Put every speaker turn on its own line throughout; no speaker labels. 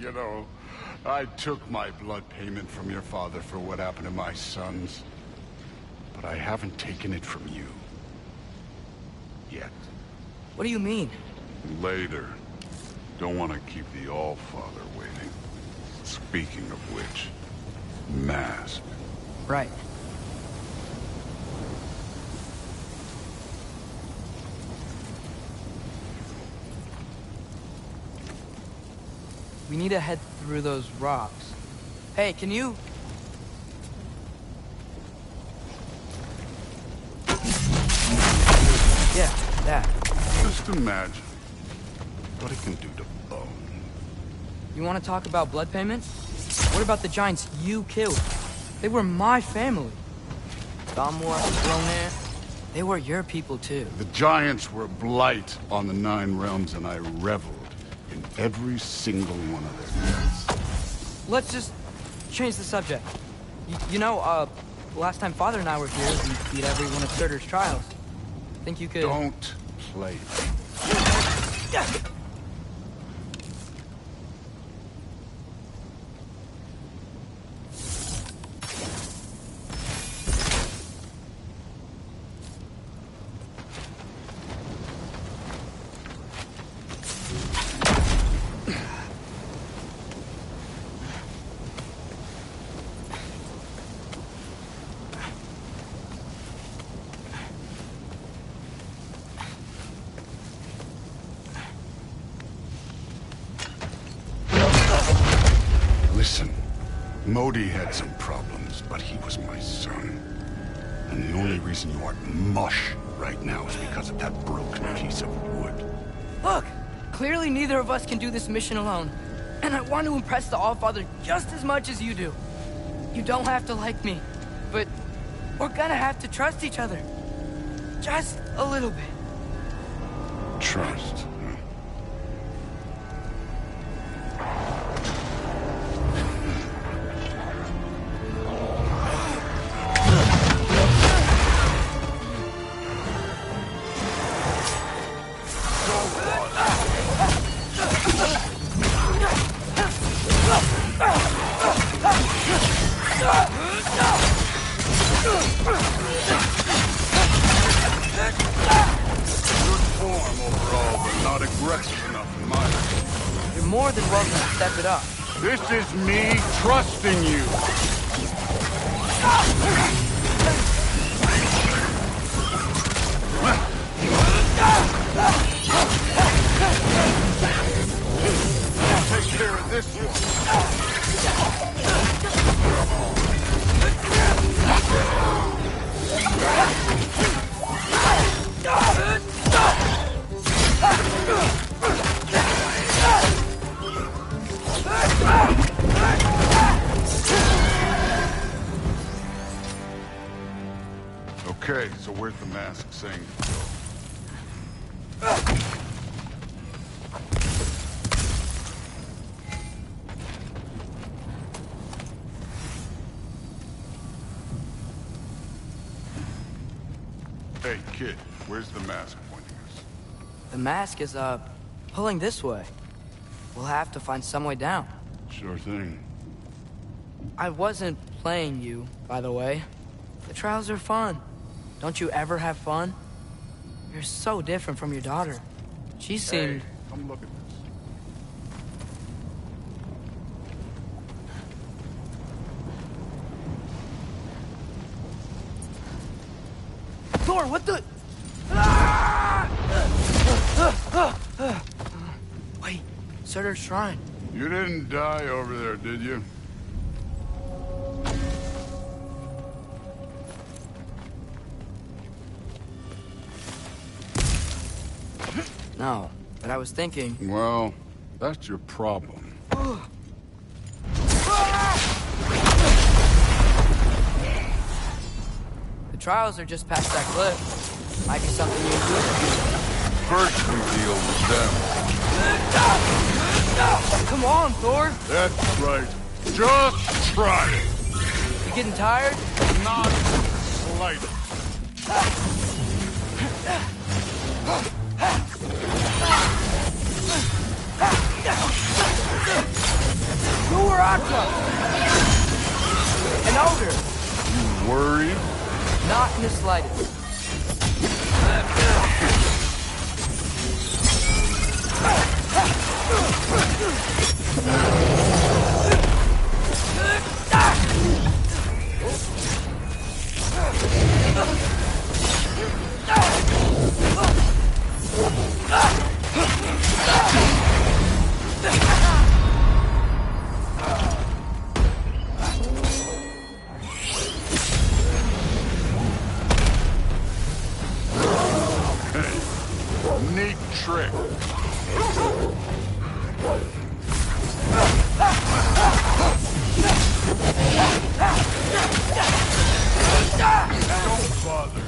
You know, I took my blood payment from your father for what happened to my sons. But I haven't taken it from you. Yet.
What do you mean?
Later. Don't want to keep the All-Father waiting. Speaking of which, mask.
Right. We need to head through those rocks. Hey, can you... Yeah, that.
Just imagine what it can do to bone.
You want to talk about blood payment? What about the giants you killed? They were my family. Thamur, Ronir, they were your people too.
The giants were a blight on the Nine Realms, and I reveled in every single one of their deaths.
Let's just change the subject. Last time Father and I were here, we beat every one of Surtur's trials. Think you could...
Don't play. Listen, Modi had some problems, but he was my son. And the only reason you aren't mush right now is because of that broken piece of wood.
Look! Clearly neither of us can do this mission alone. And I want to impress the All-Father just as much as you do. You don't have to like me, but we're gonna have to trust each other. Just a little bit.
Trust.
You're more than welcome to step it up.
This is me trusting you. Take care of this one. Okay, so where's the mask saying to go? Hey, kid, where's the mask pointing us?
The mask is, pulling this way. We'll have to find some way down.
Sure thing.
I wasn't playing you, by the way. The trials are fun. Don't you ever have fun? You're so different from your daughter. She seemed...
Hey, come look at this.
Thor, what the... Wait, Surtur's shrine.
You didn't die over there, did you?
No, but I was thinking...
Well, that's your problem.
The trials are just past that cliff. Might be something you do.
First we deal with them.
Come on, Thor.
That's right. Just try it.
You getting tired?
Not slightly.
slightest.
Neat trick. Don't bother.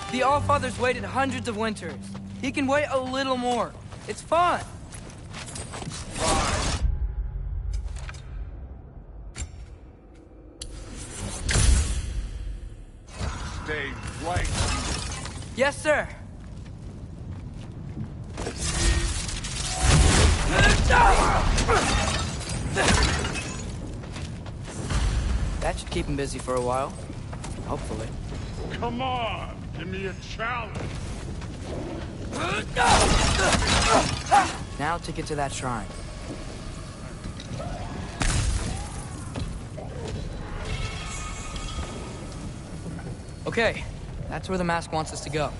The Allfather's waited hundreds of winters. He can wait a little more. It's fun.
Stay right.
Yes, sir. That should keep him busy for a while. Hopefully.
Come on, give me a challenge.
Now to get to that shrine. Okay, that's where the mask wants us to go.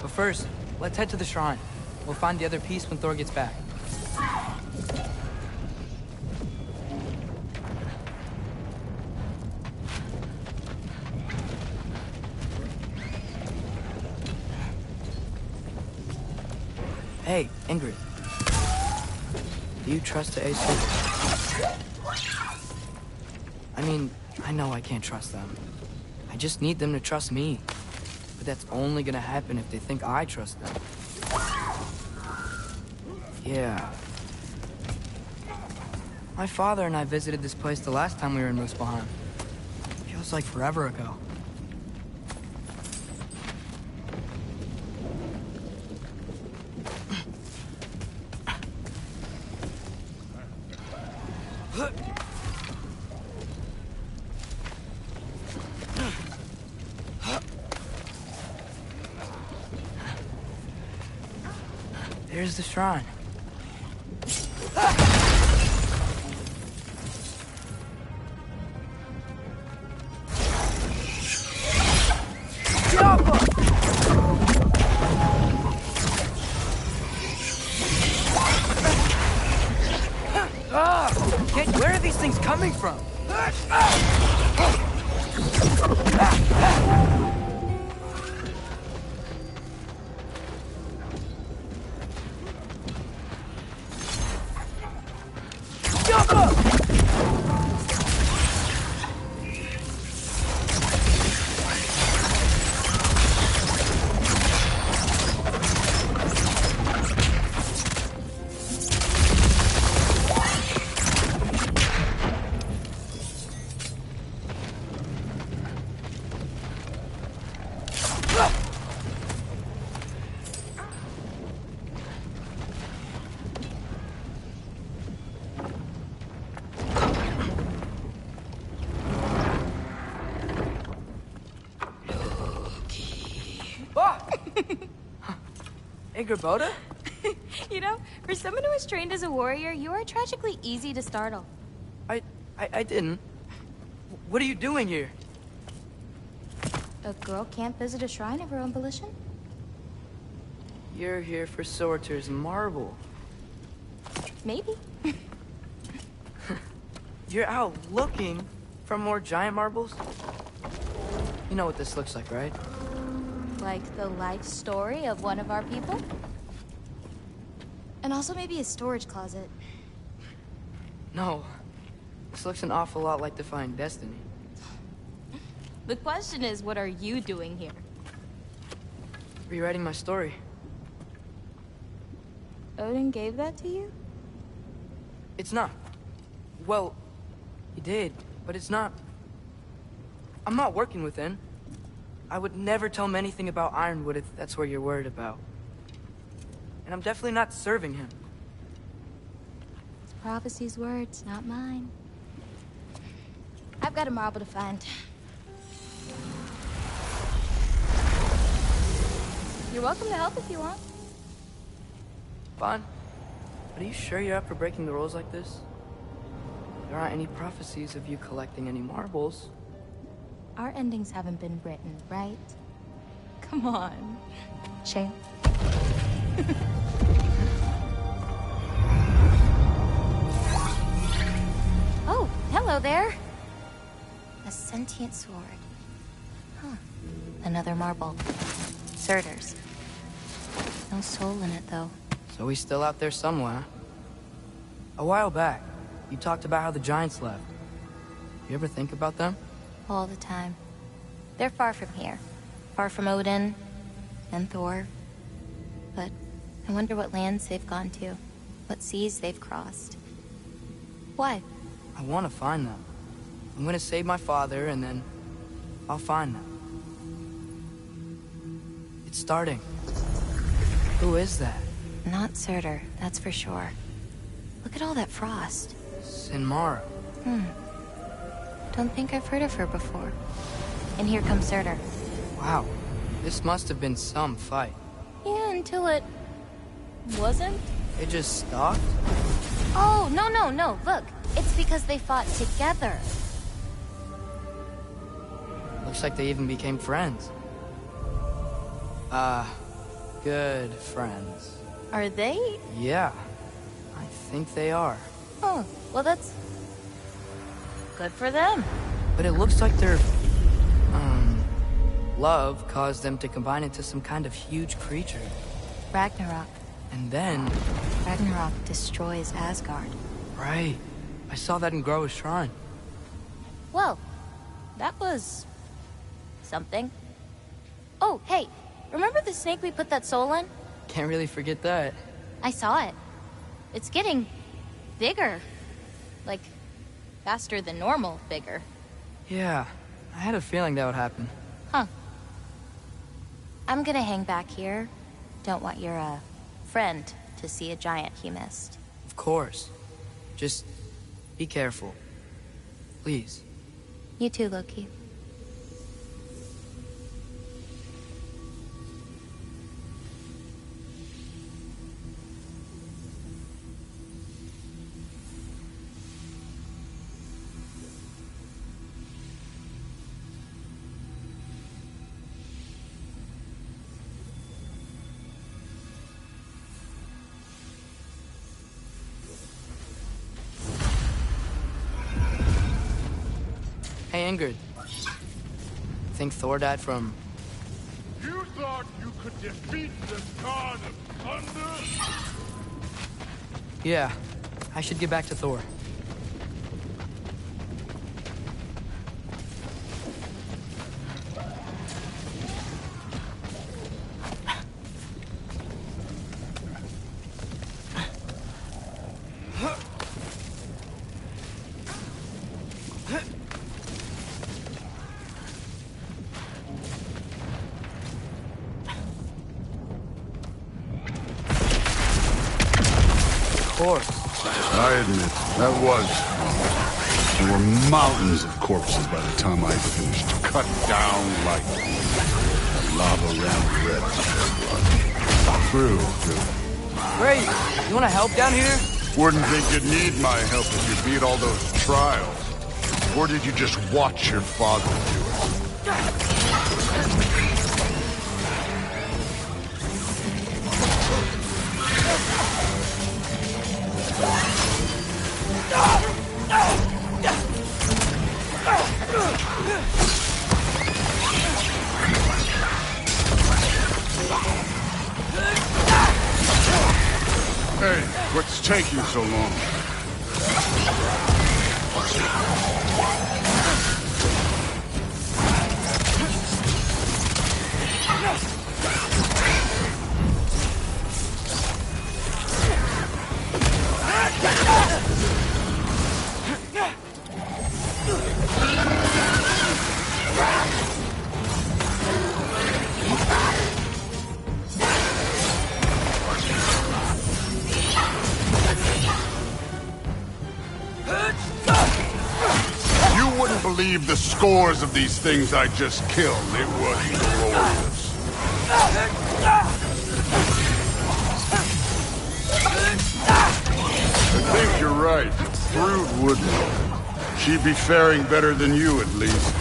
But first, let's head to the shrine. We'll find the other piece when Thor gets back. Hey, Ingrid. Do you trust the AC? I mean, I know I can't trust them. I just need them to trust me. But that's only gonna happen if they think I trust them. Yeah. My father and I visited this place the last time we were in Muspelheim. Feels like forever ago. There's the shrine. Where are these things coming from? Gerboda?
You know, for someone who was trained as a warrior, you are tragically easy to startle.
I didn't. What are you doing here?
A girl can't visit a shrine of her own volition?
You're here for Sorter's marble.
Maybe.
You're out looking for more giant marbles? You know what this looks like, right?
Like the life story of one of our people? And also maybe a storage closet.
No. This looks an awful lot like Defying Destiny.
The question is, what are you doing here?
Rewriting my story.
Odin gave that to you?
It's not. Well, he did, but it's not. I'm not working with him. I would never tell him anything about Ironwood if that's what you're worried about. And I'm definitely not serving him.
It's prophecy's words, not mine. I've got a marble to find. You're welcome to help if you want.
Fine. But are you sure you're up for breaking the rules like this? There aren't any prophecies of you collecting any marbles.
Our endings haven't been written, right? Come on. Shame. Oh, hello there. A sentient sword. Huh. Another marble. Surtur's. No soul in it, though.
So he's still out there somewhere. A while back, you talked about how the giants left. You ever think about them?
All the time. They're far from here. Far from Odin and Thor. But I wonder what lands they've gone to. What seas they've crossed. Why?
I want to find them. I'm gonna save my father, and then I'll find them. It's starting. Who is that?
Not Surtur, that's for sure. Look at all that frost.
Sinmara.
Don't think I've heard of her before. And here comes Surtur.
Wow. This must have been some fight.
Yeah, until it... wasn't?
It just stopped?
Oh, no. Look, it's because they fought together.
Looks like they even became friends. Good friends.
Are they?
Yeah, I think they are.
Oh, well that's... good for them.
But it looks like their, love caused them to combine into some kind of huge creature.
Ragnarok.
And then...
Ragnarok destroys Asgard.
Right. I saw that in Groa's shrine.
Well, that was... something. Oh, hey, remember the snake we put that soul in?
Can't really forget that.
I saw it. It's getting... bigger. Like, faster than normal bigger.
Yeah, I had a feeling that would happen.
Huh. I'm gonna hang back here. Don't want your, friend to see a giant he missed.
Of course. Just be careful. Please.
You too, Loki.
Hey, Ingrid. Think Thor died from...
You thought you could defeat the god of thunder?
Yeah, I should get back to Thor.
I admit, that was fun. There were mountains of corpses by the time I finished, cut down like lava ran red with their blood. True.
Great. You want to help down here?
Wouldn't think you'd need my help if you beat all those trials. Or did you just watch your father do it? Hey, what's taking so long? Believe the scores of these things I just killed. It was glorious. I think you're right. Thrud wouldn't. She'd be faring better than you, at least.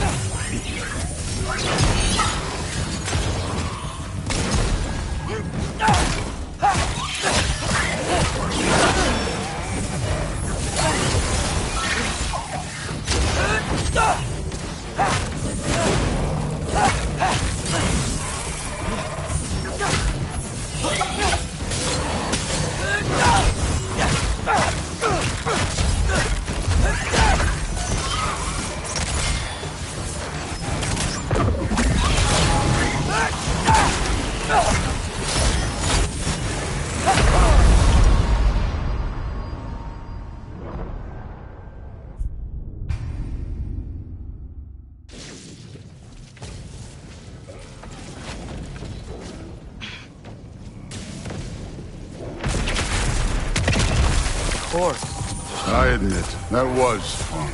I admit, that was fun.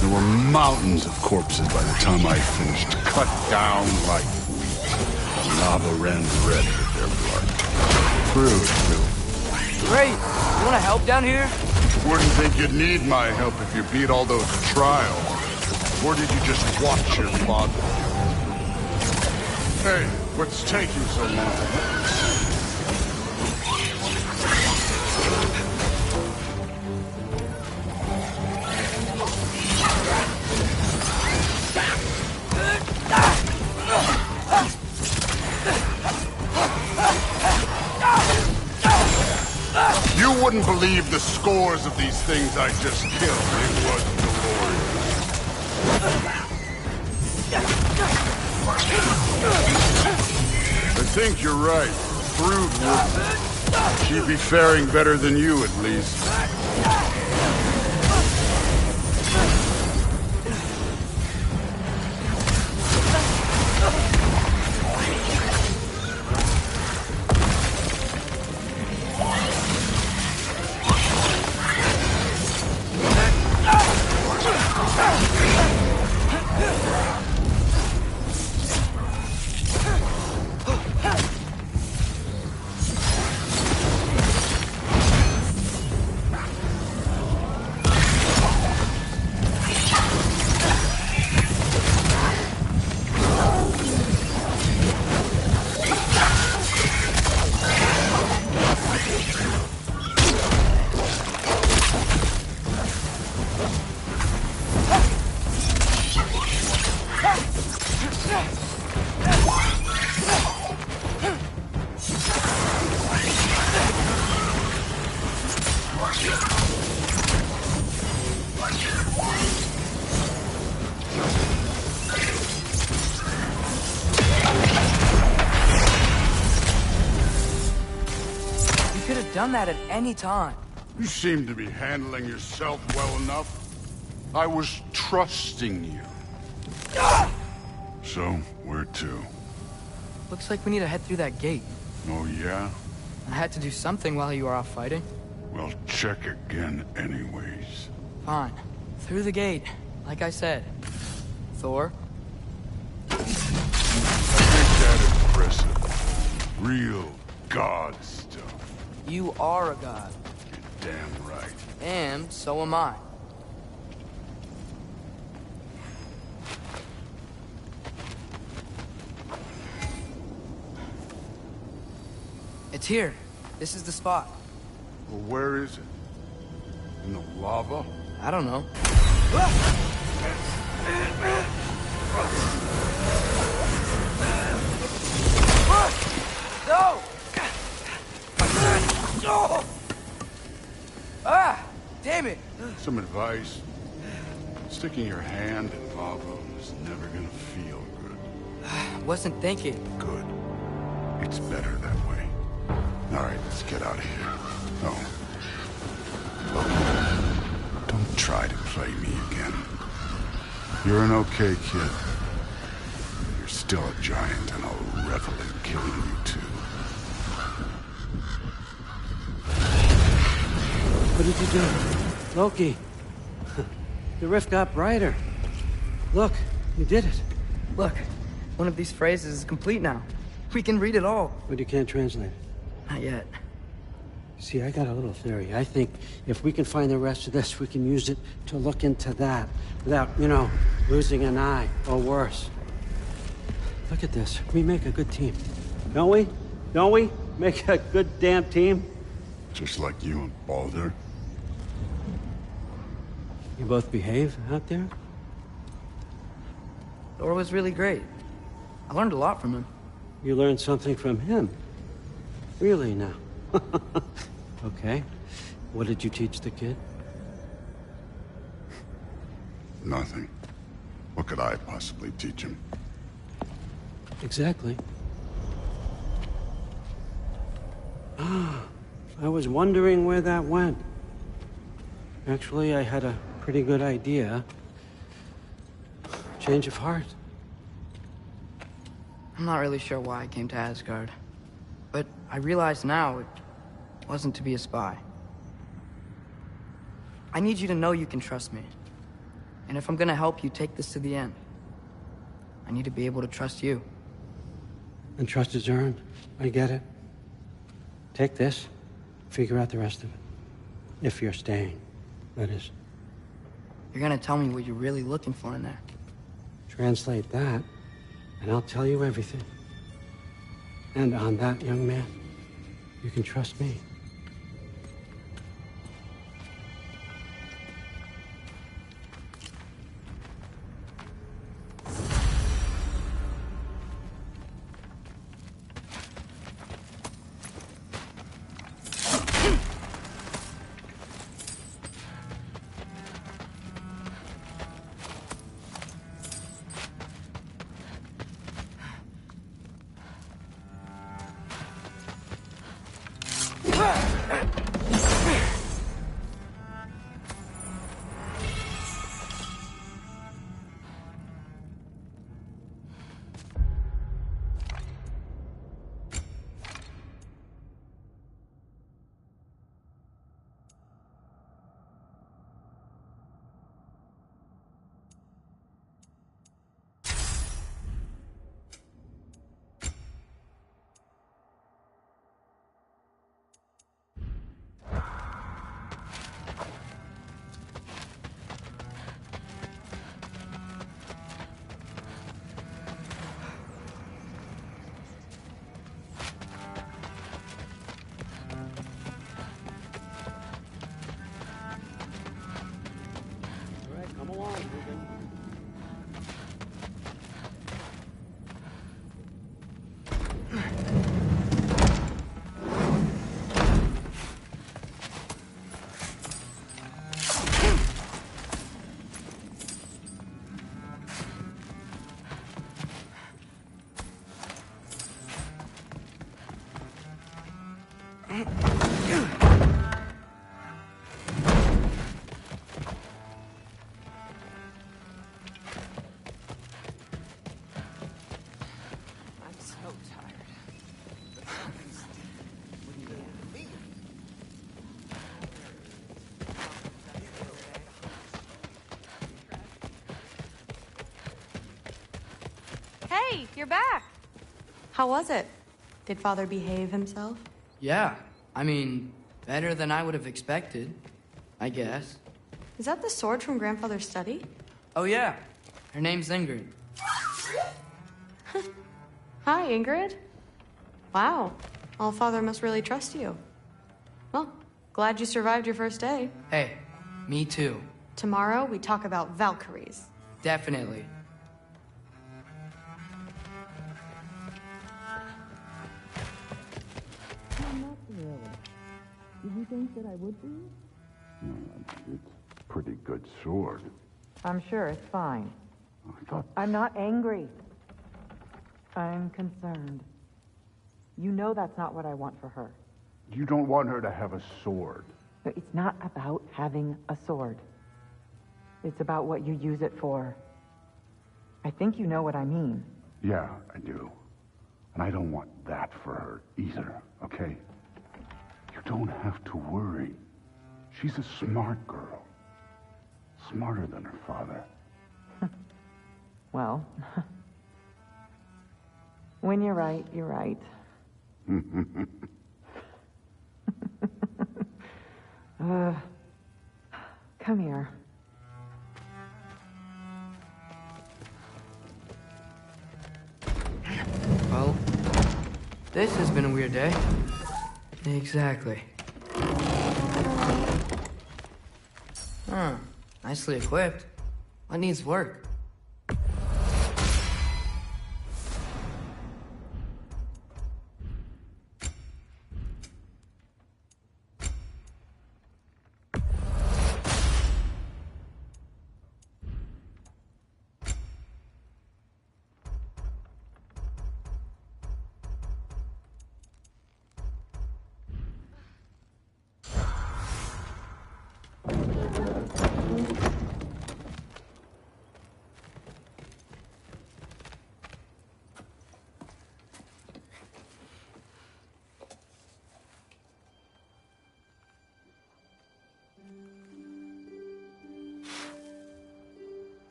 There were mountains of corpses by the time I finished, cut down like wheat. Lava ran red with their blood. True.
Great. You want to help down here?
Wouldn't think you'd need my help if you beat all those trials. Or did you just watch your father do it? Hey, what's taking so long? You wouldn't believe the scores of these things I just killed. It was glorious. I think you're right. Thrud wouldn't. She'd be faring better than you, at least.
Done that at any time.
You seem to be handling yourself well enough. I was trusting you. So, where to?
Looks like we need to head through that gate.
Oh, yeah?
I had to do something while you were off fighting.
Well, check again anyways.
Fine. Through the gate, like I said. Thor?
I think that impressive. Real god stuff.
You are a god.
You're damn right.
And so am I. It's here. This is the spot.
Well, where is it? In the lava?
I don't know. No! Ah! Damn it!
Some advice. Sticking your hand in lava is never gonna feel good.
Wasn't thinking.
Good. It's better that way. Alright, let's get out of here. Oh. Look, don't try to play me again. You're an okay kid. You're still a giant, and I'll revel in killing you too.
What did you do? Loki. The rift got brighter. Look, you did it.
Look, one of these phrases is complete now. We can read it all.
But you can't translate it.
Not yet.
See, I got a little theory. I think if we can find the rest of this, we can use it to look into that without, losing an eye or worse. Look at this. We make a good team. Don't we? Don't we? Make a good damn team?
Just like you and Baldur.
You both behave out there?
Thor was really great. I learned a lot from him.
You learned something from him? Really now? Okay. What did you teach the kid?
Nothing. What could I possibly teach him?
Exactly. Ah, I was wondering where that went. Actually, I had a pretty good idea. Change of heart.
I'm not really sure why I came to Asgard. But I realize now it wasn't to be a spy. I need you to know you can trust me. And if I'm gonna help you take this to the end, I need to be able to trust you.
And trust is earned. I get it. Take this, figure out the rest of it. If you're staying, that is.
You're gonna tell me what you're really looking for in there.
Translate that, and I'll tell you everything. And on that, young man, you can trust me.
Hey, you're back. How was it? Did Father behave himself?
Yeah, I mean, better than I would have expected, I guess.
Is that the sword from Grandfather's study?
Oh yeah, her name's Ingrid.
Hi, Ingrid. Wow, All-Father must really trust you. Well, glad you survived your first day.
Hey, me too.
Tomorrow, we talk about Valkyries.
Definitely.
Not really. Did you think that I would be?
It's a pretty good sword.
I'm sure it's fine.
I thought...
I'm not angry. I'm concerned. You know that's not what I want for her.
You don't want her to have a sword.
No, it's not about having a sword. It's about what you use it for. I think you know what I mean.
Yeah, I do. And I don't want that for her either, okay? You don't have to worry. She's a smart girl. Smarter than her father.
Well, when you're right, you're right. Come here.
Well, this has been a weird day. Exactly. Huh. Nicely equipped. What needs work?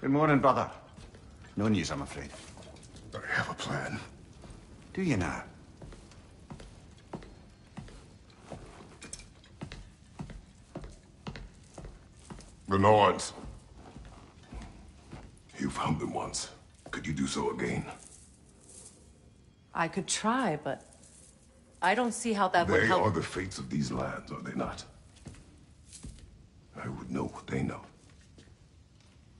Good morning, brother. No news, I'm afraid.
I have a plan.
Do you now?
The Norns. You found them once. Could you do so again?
I could try, but I don't see how that would
They
help.
are the fates of these lands, are they not? I would know what they know,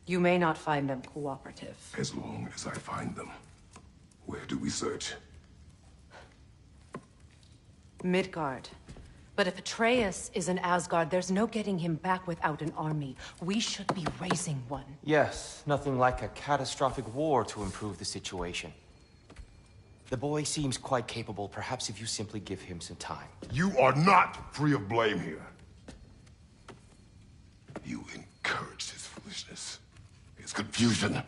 You may not find them cooperative.
as long as I find them. Where do we search?
Midgard. But if Atreus is in Asgard, there's no getting him back without an army. We should be raising one.
Yes, nothing like a catastrophic war to improve the situation. The boy seems quite capable. Perhaps if you simply give him some time.
You are not free of blame here. You encouraged his foolishness, his confusion.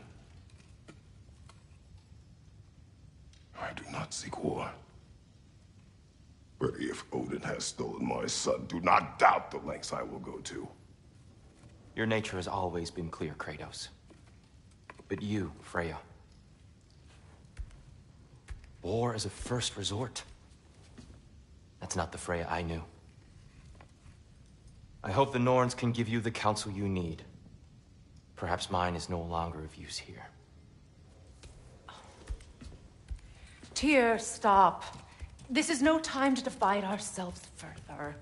I do not seek war. But if Odin has stolen my son, do not doubt the lengths I will go to.
Your nature has always been clear, Kratos. But you, Freya. War as a first resort. That's not the Freya I knew. I hope the Norns can give you the counsel you need. Perhaps mine is no longer of use here.
Tyr, stop. This is no time to divide ourselves further.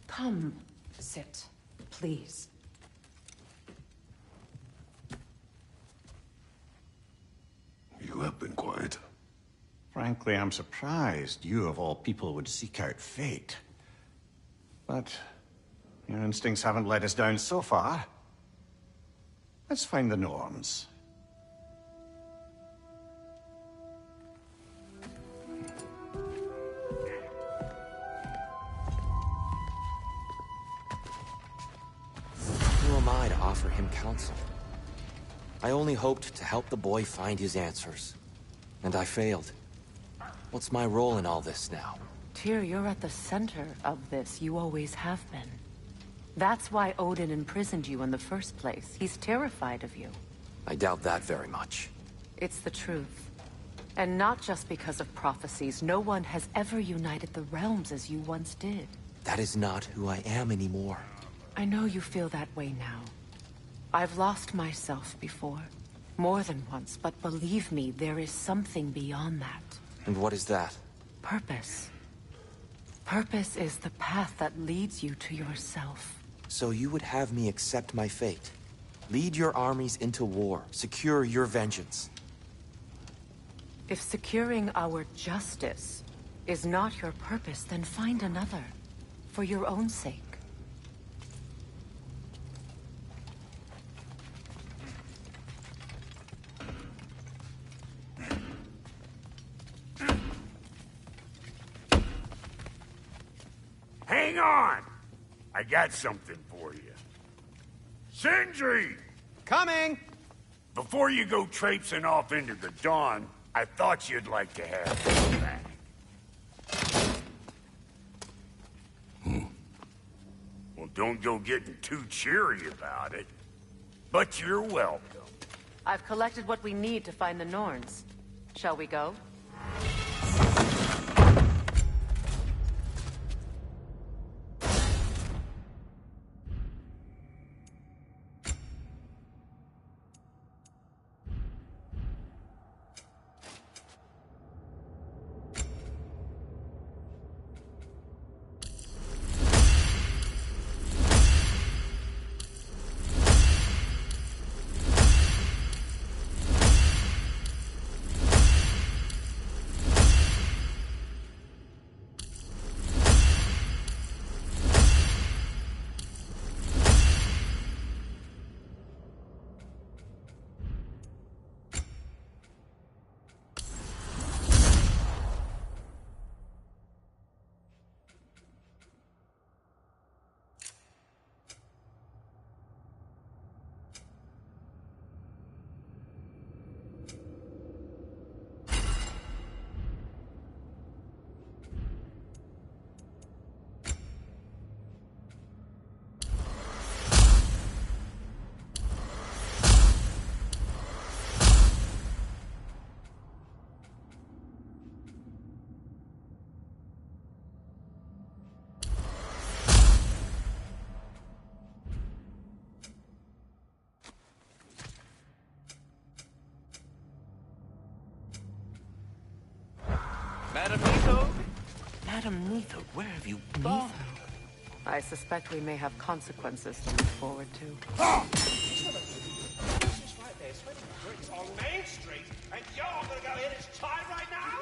Come, sit, please.
You have been quiet.
Frankly, I'm surprised you, of all people, would seek out fate. But your instincts haven't let us down so far. Let's find the Norns.
Who am I to offer him counsel? I only hoped to help the boy find his answers. And I failed. What's my role in all this now?
Tyr, you're at the center of this. You always have been. That's why Odin imprisoned you in the first place. He's terrified of you.
I doubt that very much.
It's the truth. And not just because of prophecies. No one has ever united the realms as you once did.
That is not who I am anymore.
I know you feel that way now. I've lost myself before. More than once, but believe me, there is something beyond that.
And what is that?
Purpose. Purpose is the path that leads you to yourself.
So you would have me accept my fate? Lead your armies into war, secure your vengeance.
If securing our justice is not your purpose, then find another. For your own sake.
Hang on! I got something for you. Sindri!
Coming!
Before you go traipsing off into the dawn, I thought you'd like to have this back. Well, don't go getting too cheery about it. But you're welcome.
I've collected what we need to find the Norns. Shall we go?
Madam Neato? Madam Neato, where have you gone?
I suspect we may have consequences to look forward to.
Ah! It's right there, sweating bricks on Main Street, and you're gonna go in its time right now?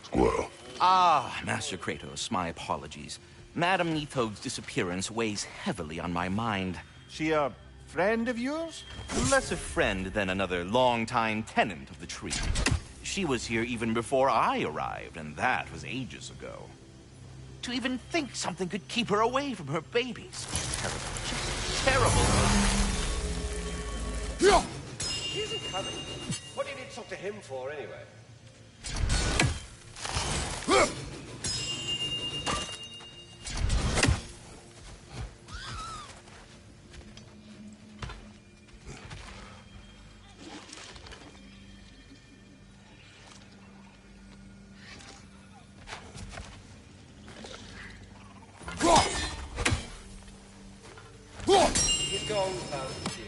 Squirrel.
Ah, Master Kratos, my apologies. Madam Neato's disappearance weighs heavily on my mind.
She a friend of yours?
Less a friend than another long-time tenant of the tree. She was here even before I arrived, and that was ages ago. To even think something could keep her away from her babies. Terrible. Just terrible.
He isn't coming. What do you need to talk to him for, anyway? about the deal.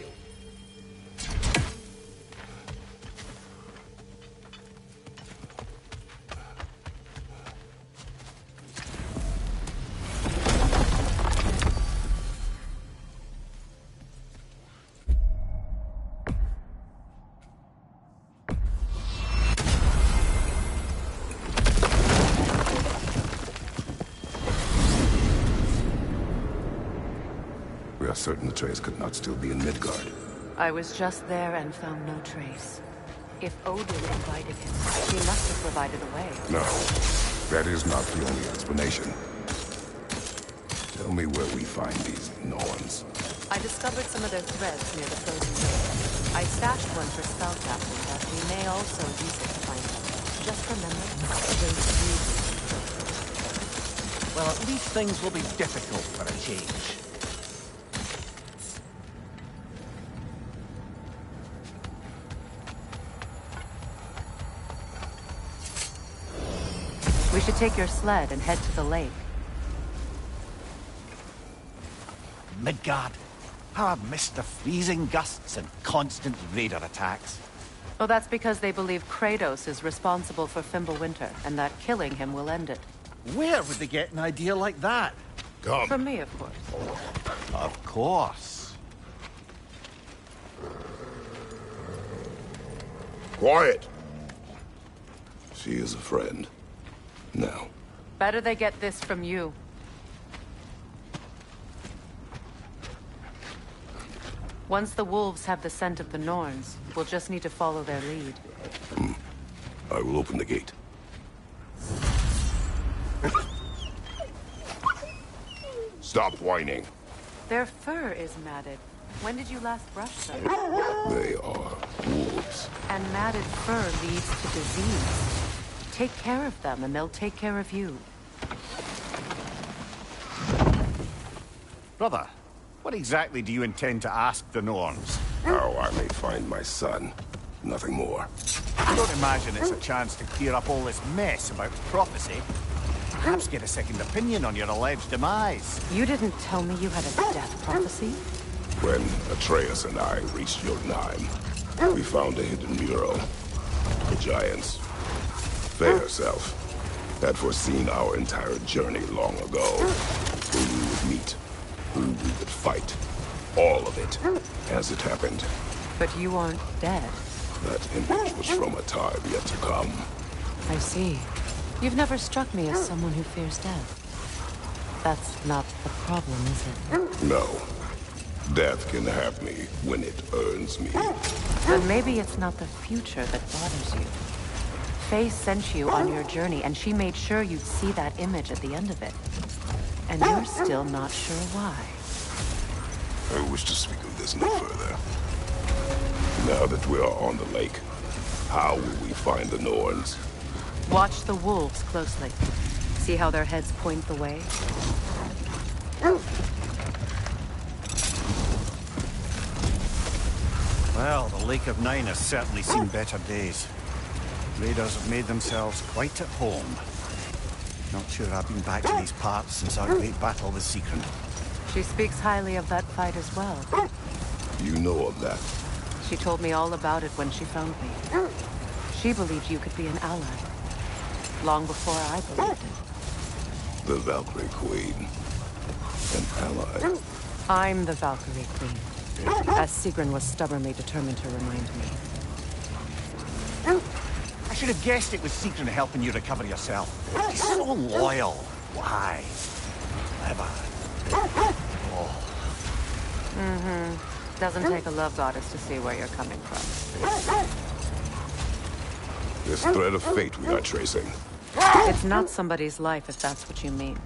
We are certain the trace could not still be in Midgard.
I was just there and found no trace. If Odin invited him, he must have provided a way.
No, that is not the only explanation. Tell me where we find these Norns.
I discovered some of their threads near the frozen lake. I stashed one for spellcasting, but we may also use it to find them. Just remember, those
Well, at least things will be difficult for a change.
We should take your sled and head to the lake.
Midgard. How I've missed the freezing gusts and constant raider attacks.
Well, that's because they believe Kratos is responsible for Fimbulwinter, and that killing him will end it.
Where would they get an idea like that?
Come.
From me, of course.
Of course.
Quiet! She is a friend. Now.
Better they get this from you. Once the wolves have the scent of the Norns, we'll just need to follow their lead.
I will open the gate. Stop whining.
Their fur is matted. When did you last brush them?
They are wolves.
And matted fur leads to disease. Take care of them, and they'll take care of you.
Brother, what exactly do you intend to ask the Norns?
How I may find my son. Nothing more.
I don't imagine it's a chance to clear up all this mess about prophecy. Perhaps get a second opinion on your alleged demise.
You didn't tell me you had a death prophecy?
When Atreus and I reached Jotunheim, we found a hidden mural. The giants, they herself, had foreseen our entire journey long ago. Who we would meet, who we would fight. All of it, as it happened.
But you aren't dead.
That image was from a time yet to come.
I see. You've never struck me as someone who fears death. That's not the problem, is it?
No. Death can have me when it earns me.
Then maybe it's not the future that bothers you. Faye sent you on your journey, and she made sure you'd see that image at the end of it. And you're still not sure why.
I wish to speak of this no further. Now that we are on the lake, how will we find the Norns?
Watch the wolves closely. See how their heads point the way?
Well, the Lake of Nine has certainly seen better days. Raiders have made themselves quite at home. Not sure I've been back to these parts since our great battle with Secret.
She speaks highly of that fight as well.
You know of that?
She told me all about it when she found me. She believed you could be an ally. Long before I believed it.
The Valkyrie Queen. An ally.
I'm the Valkyrie Queen. As Sigrun was stubbornly determined to remind me.
I should have guessed it was Secret helping you recover yourself. He's so loyal. Why? Clever. Oh.
Mm-hmm. Doesn't take a love goddess to see where you're coming from.
This thread of fate we are tracing.
It's not somebody's life, if that's what you mean.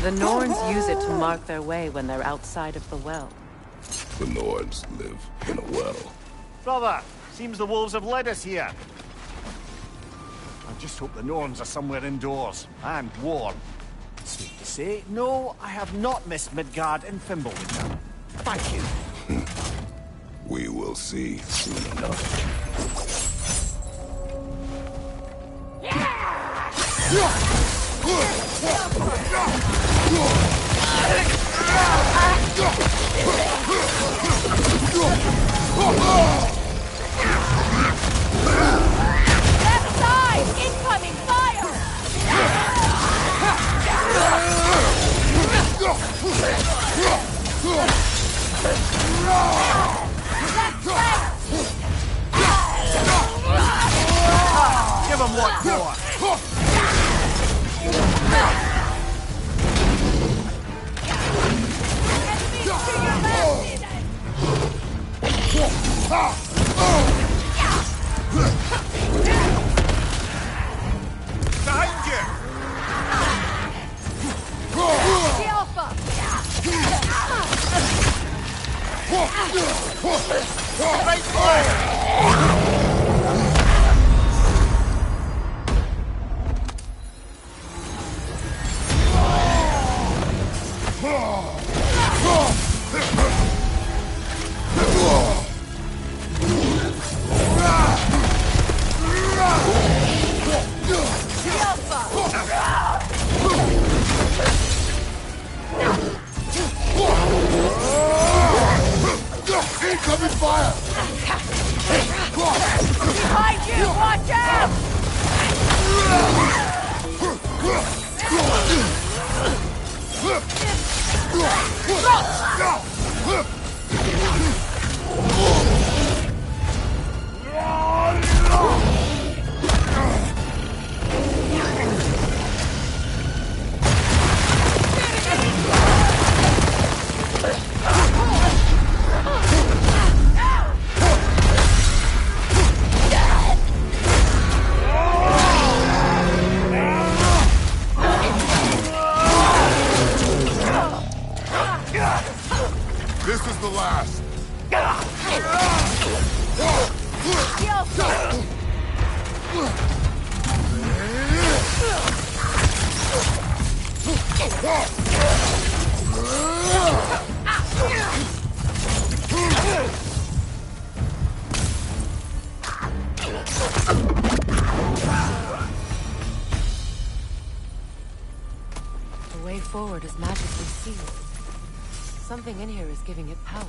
The Norns use it to mark their way when they're outside of the well.
The Norns live in a well.
Brother, seems the wolves have led us here. I just hope the Norns are somewhere indoors and warm. Safe to say, no, I have not missed Midgard and Fimbulwinter. Thank you.
We will see soon enough.
Yeah!
Left side! Incoming fire!
Give him what more.
Behind you!
The Alpha!
Right fire!
Incoming fire!
Behind you! Watch out!
This is the last.
The Alpha!
The way forward is magically sealed. Something in here is giving it power.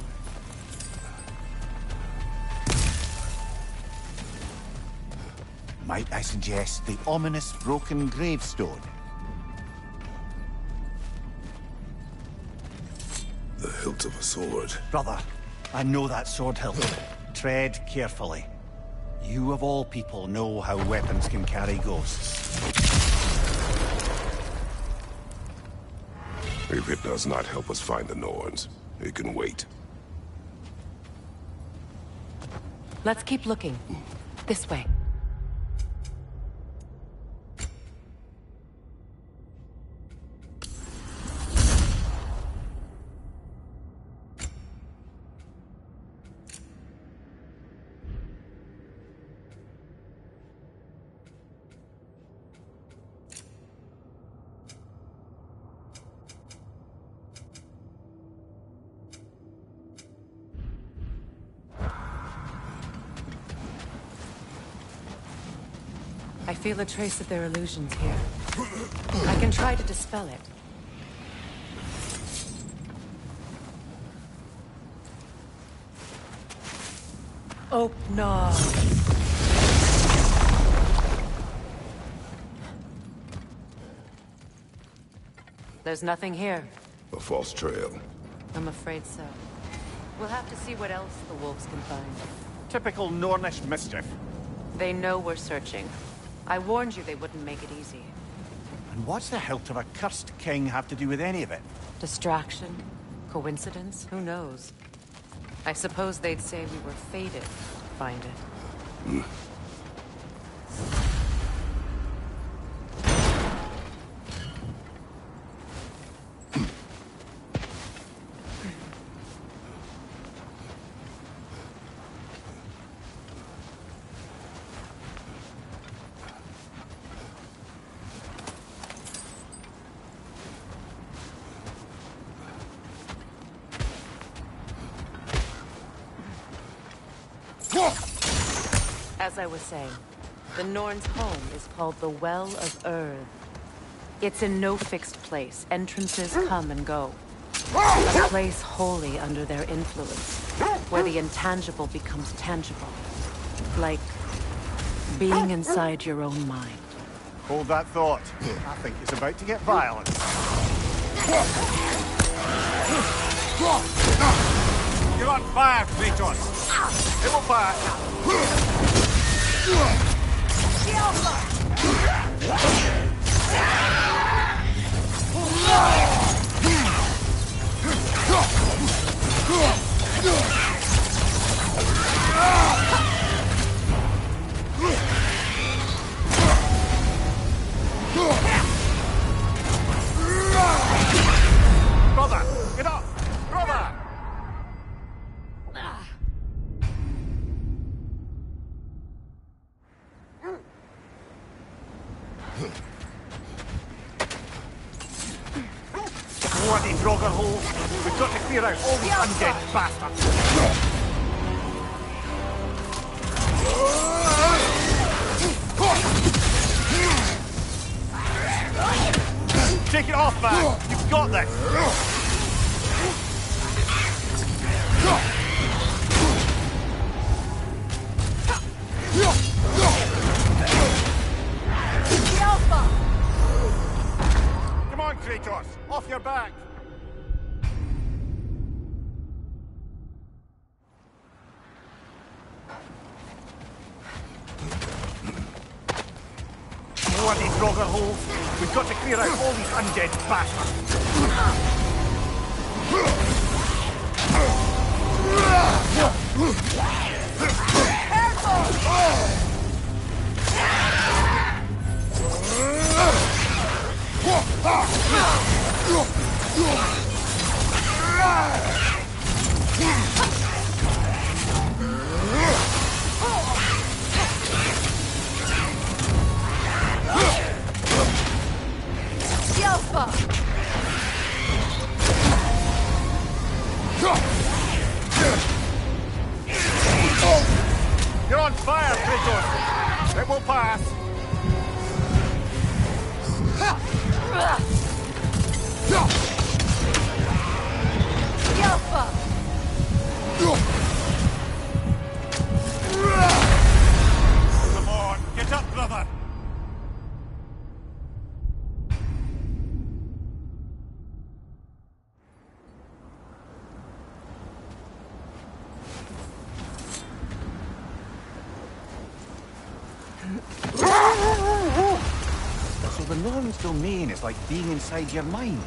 Might I suggest the ominous broken gravestone?
The hilt of a sword.
Brother, I know that sword hilt. Tread carefully. You of all people know how weapons can carry ghosts.
If it does not help us find the Norns, it can wait.
Let's keep looking. This way. I feel a trace of their illusions here. I can try to dispel it. Oh, no. There's nothing here.
A false trail.
I'm afraid so. We'll have to see what else the wolves can find.
Typical Nornish mischief.
They know we're searching. I warned you they wouldn't make it easy.
And what's the hilt of a cursed king have to do with any of it?
Distraction? Coincidence? Who knows? I suppose they'd say we were fated to find it. As I was saying, the Norn's home is called the Well of Earth. It's in no fixed place. Entrances come and go. A place wholly under their influence, where the intangible becomes tangible. Like being inside your own mind.
Hold that thought. I think it's about to get violent. You're on fire, Kratos! It will fire! Brother! Get up! Brother! Bloody Draugr hole! We've got to clear out all these undead bastards! Take it off, man! You've got this! Come on, Kratos! Off your back! Bloody Draugr holes! We've got to clear out all these undead bastards! You're on fire, Kratos! It will pass! Come on, get up, brother! So the Norn's domain is like being inside your mind.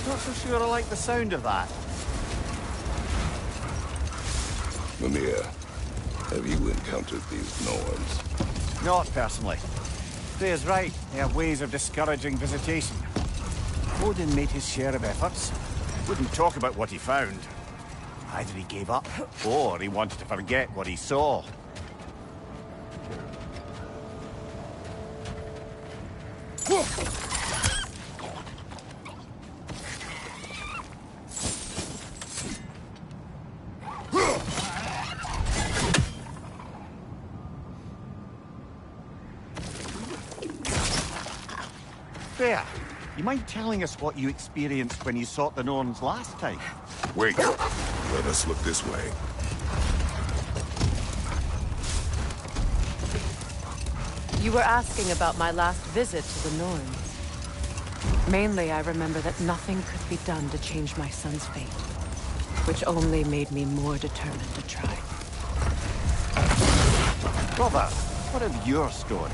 Not so sure I like the sound of that.
Mimir, have you encountered these Norns?
Not personally. Freya's right. They have ways of discouraging visitation. Odin made his share of efforts. Wouldn't talk about what he found. Either he gave up, or he wanted to forget what he saw. Freya, you mind telling us what you experienced when you sought the Norns last time?
Wait, let us look this way.
You were asking about my last visit to the Norns. Mainly, I remember that nothing could be done to change my son's fate, which only made me more determined to try.
Brother, what of your story?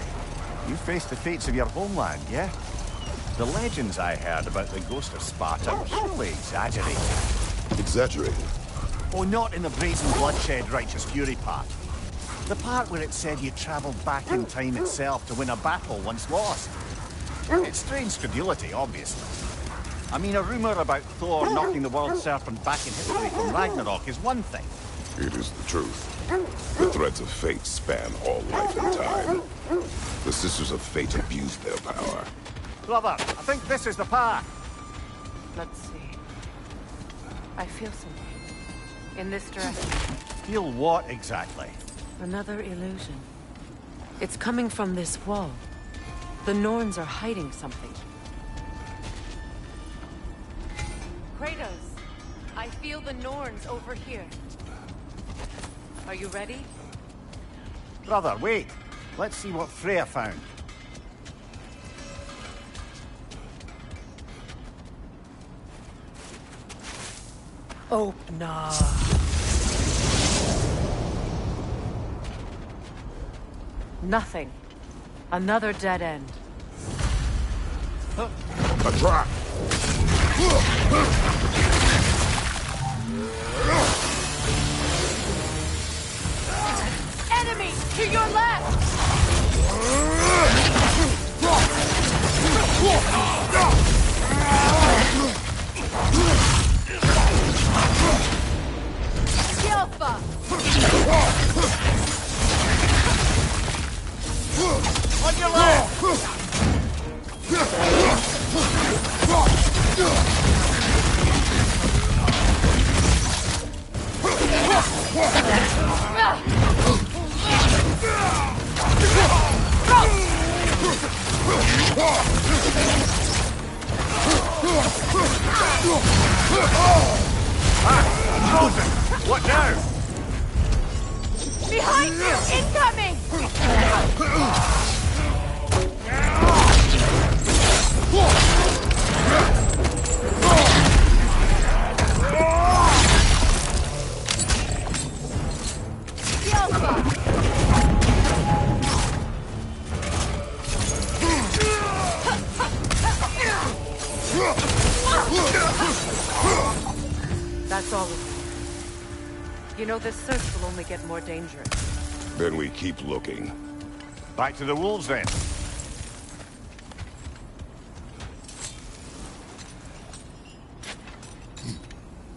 You faced the fates of your homeland, yeah? The legends I heard about the ghost of Sparta were surely exaggerated.
Exaggerated?
Oh, not in the brazen bloodshed righteous fury part. The part where it said you travelled back in time itself to win a battle once lost. It's strange credulity, obviously. I mean, a rumour about Thor knocking the world serpent back in history from Ragnarok is one thing.
It is the truth. The threads of fate span all life and time. The Sisters of Fate abused their power.
Brother, I think this is the path.
Let's see. I feel something. In this direction.
Feel what exactly?
Another illusion. It's coming from this wall. The Norns are hiding something. Kratos, I feel the Norns over here. Are you ready?
Brother, wait. Let's see what Freya found.
Oh, no. Nothing. Another dead end.
A trap!
Enemy to your left! Alpha!
On your left! Frozen! What now?
Behind you! Incoming!
That's all of you. You know, this search will only get more dangerous.
Then we keep looking.
Back to the wolves then.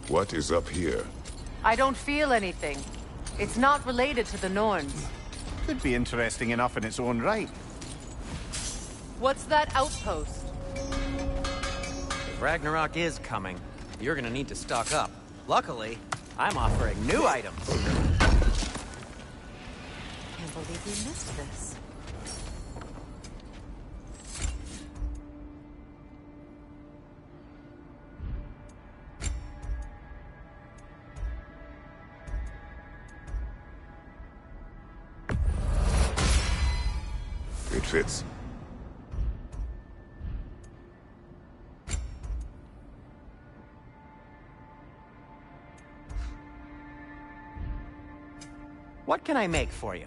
What is up here?
I don't feel anything. It's not related to the Norns.
Could be interesting enough in its own right.
What's that outpost?
If Ragnarok is coming, you're gonna need to stock up. Luckily, I'm offering new items.
Can't believe we missed this.
It fits.
What can I make for you?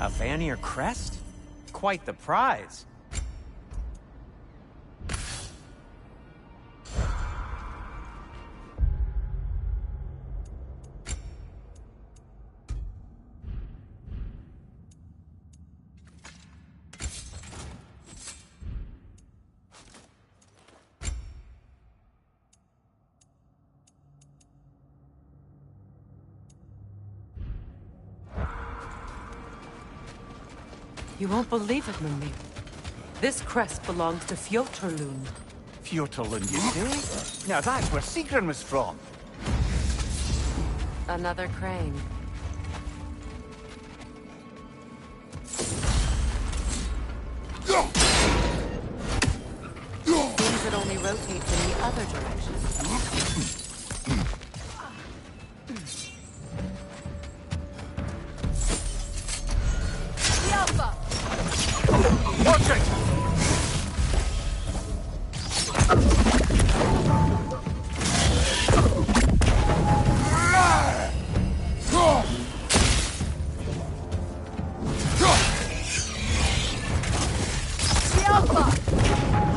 A Vanir crest? Quite the prize.
You won't believe it, Mimir. This crest belongs to Fjotorlund.
Fjotorlund, you say? Now that's where Sigrun was from.
Another crane. Seems it only rotates in the other direction.
Watch it!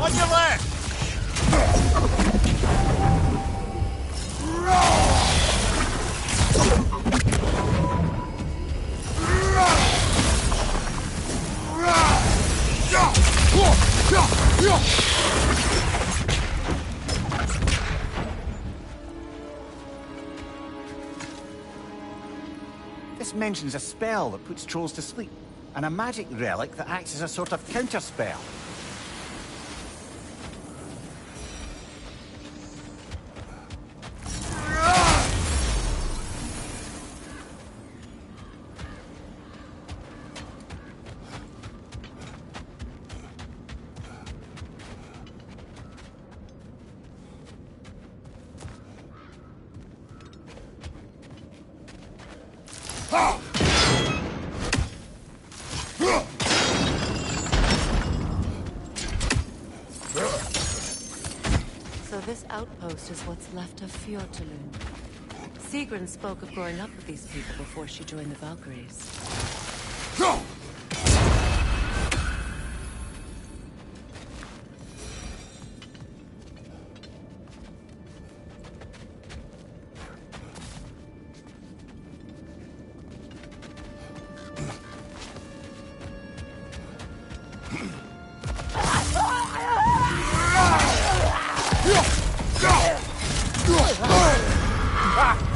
On your left! This mentions a spell that puts trolls to sleep, and a magic relic that acts as a sort of counterspell.
So this outpost is what's left of Fjortulund. Sigrun spoke of growing up with these people before she joined the Valkyries.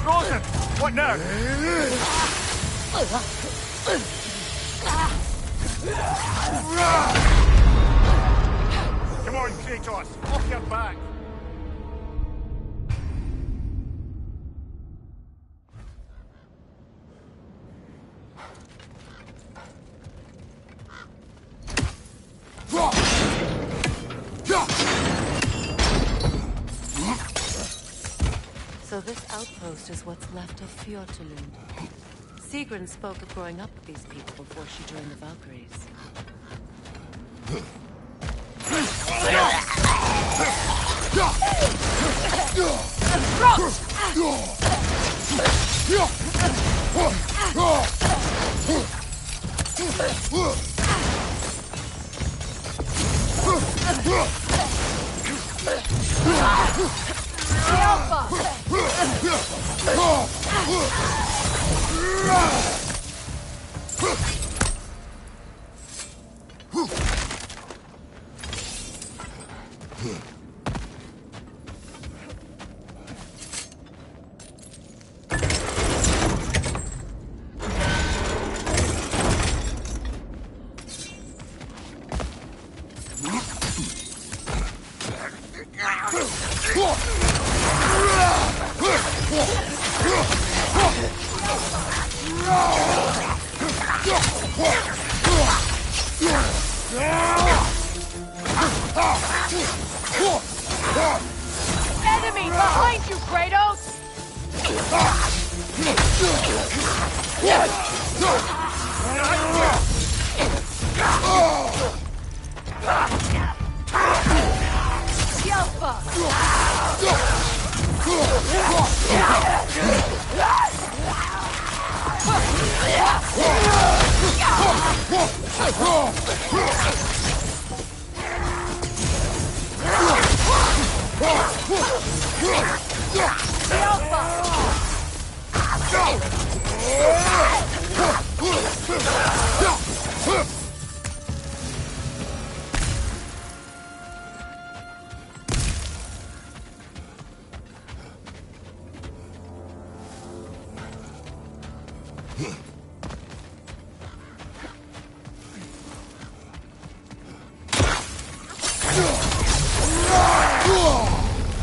Frozen! What now? Come on, Kratos! Off your back!
So this outpost is what's left of Fjortulund. Sigrun spoke of growing up with these people before she joined the Valkyries.
Enemy behind you, Kratos!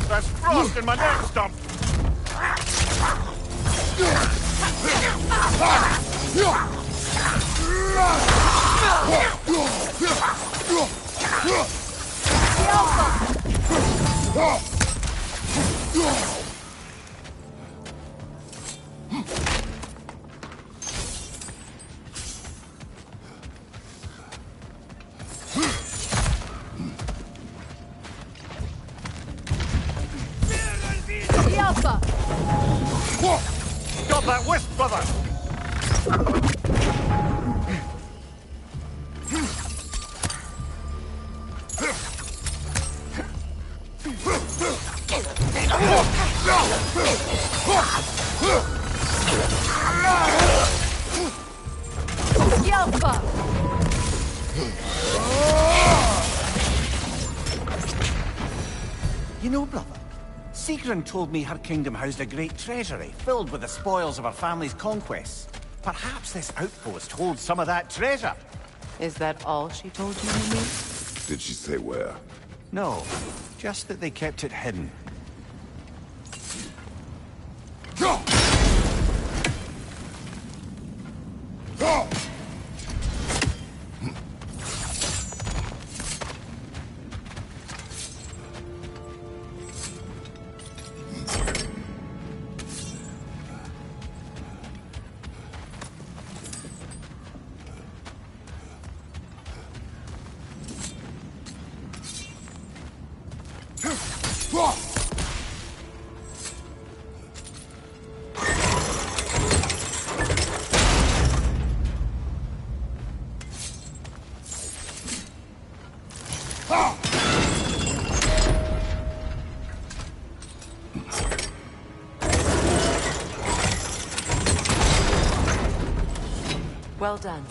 That's frost in my neck stump! Stop that wisp, brother!
You know, brother, Sigrun told me her kingdom housed a great treasury filled with the spoils of her family's conquests. Perhaps this outpost holds some of that treasure.
Is that all she told you, Mimi?
Did she say where?
No, just that they kept it hidden.
Well done.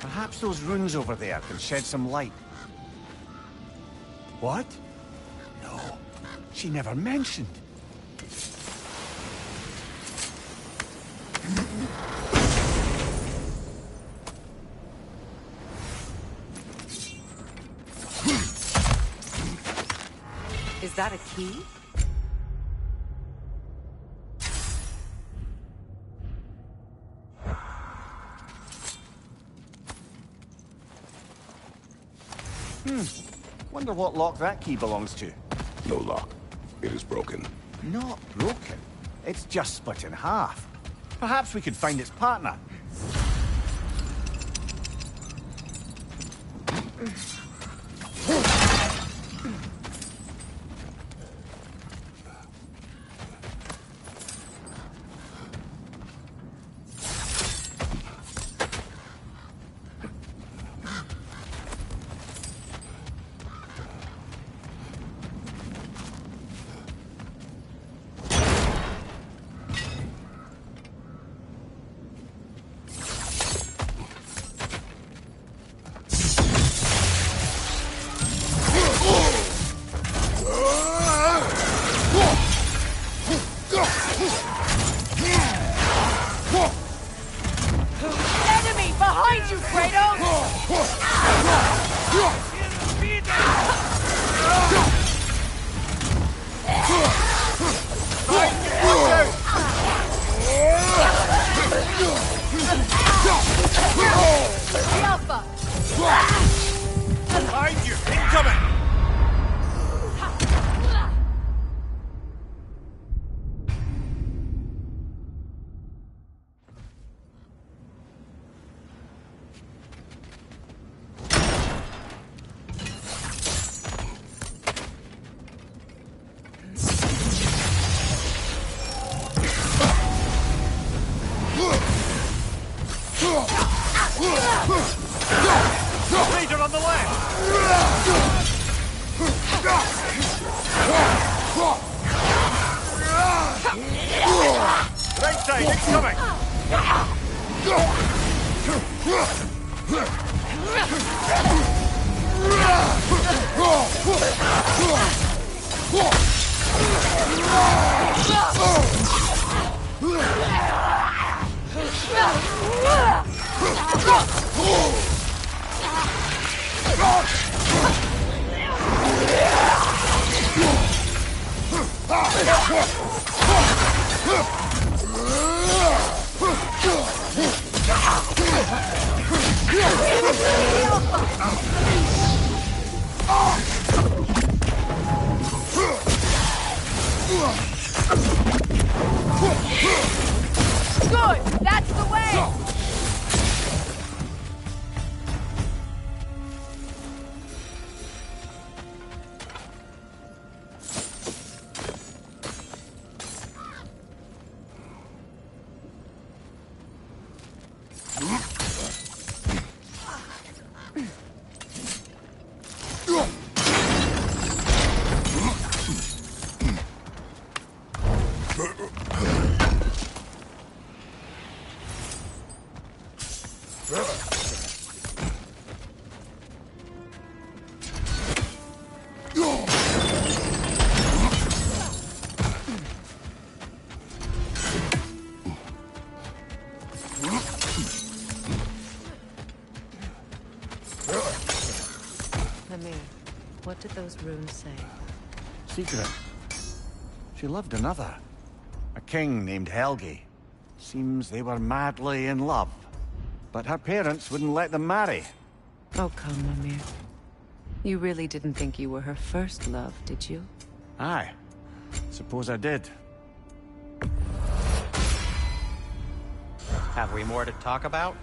Perhaps those runes over there can shed some light. What? No, she never mentioned.
Is that a key?
Wonder what lock that key belongs to.
No lock. It is broken.
Not broken. It's just split in half. Perhaps we could find its partner.
Enemy behind you, Kratos! Alpha!
Behind you! Incoming!
Leader on the left! Right side, incoming!
Good! That's the way!
Mimir, what did those runes say?
Secret. She loved another. A king named Helgi. Seems they were madly in love. But her parents wouldn't let them marry.
Oh, come, Mimir. You really didn't think you were her first love, did you?
Aye. Suppose I did.
Have we more to talk about?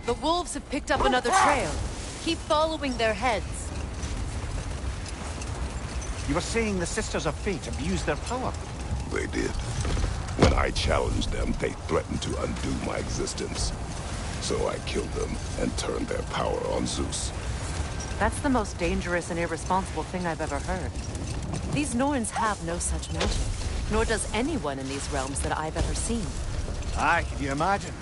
The wolves have picked up another trail. Keep following their heads.
You were saying the Sisters of Fate abused their power.
They did. When I challenged them, they threatened to undo my existence. So I killed them and turned their power on Zeus.
That's the most dangerous and irresponsible thing I've ever heard. These Norns have no such magic, nor does anyone in these realms that I've ever seen.
Aye, can you imagine?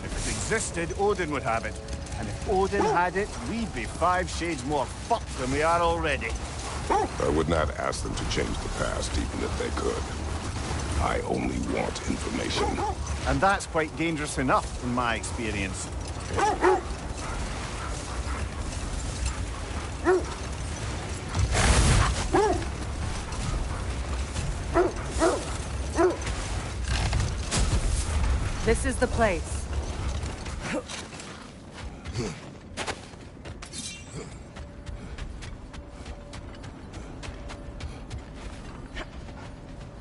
If it existed, Odin would have it. And if Odin had it, we'd be 5 shades more fucked than we are already.
I would not ask them to change the past, even if they could. I only want information.
And that's quite dangerous enough, in my experience.
This is the place.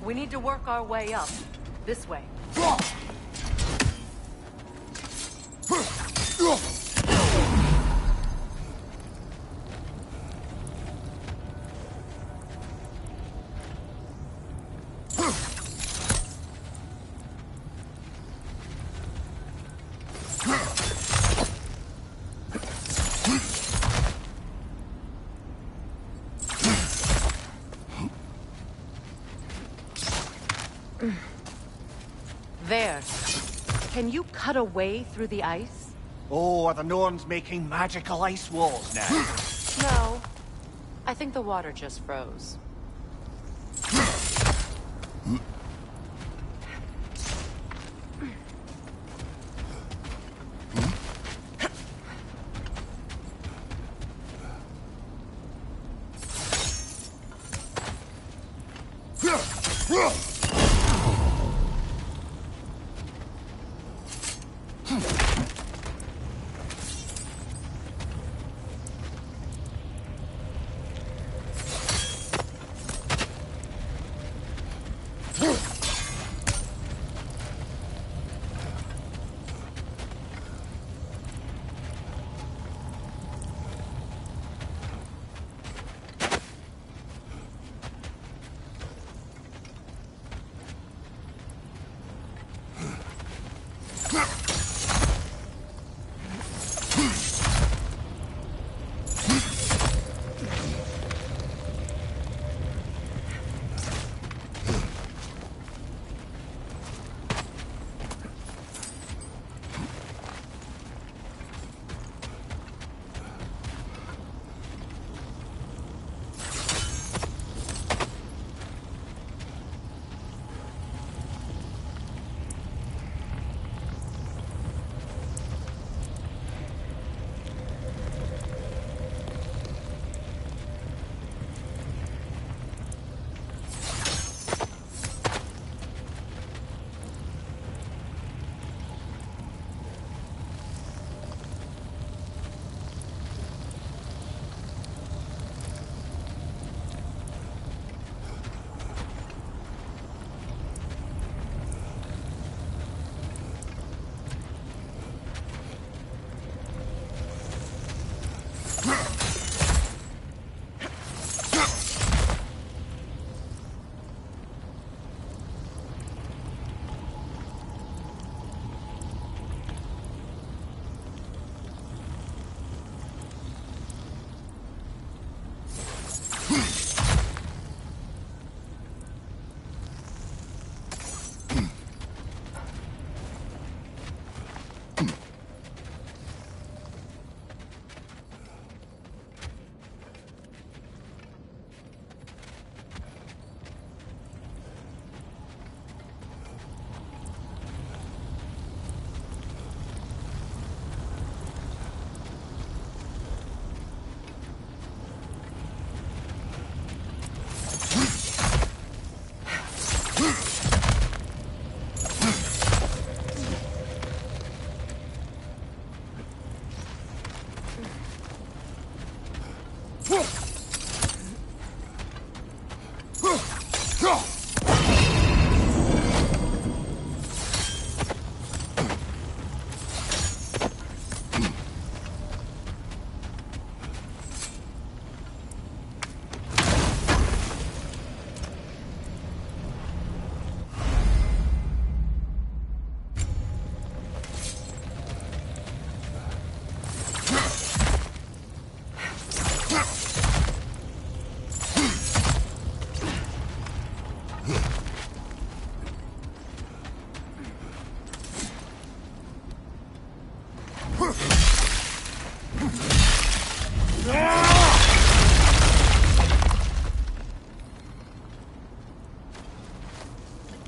We need to work our way up. This way. There. Can you cut a way through the ice?
Oh, are the Norns making magical ice walls now?
No. I think the water just froze.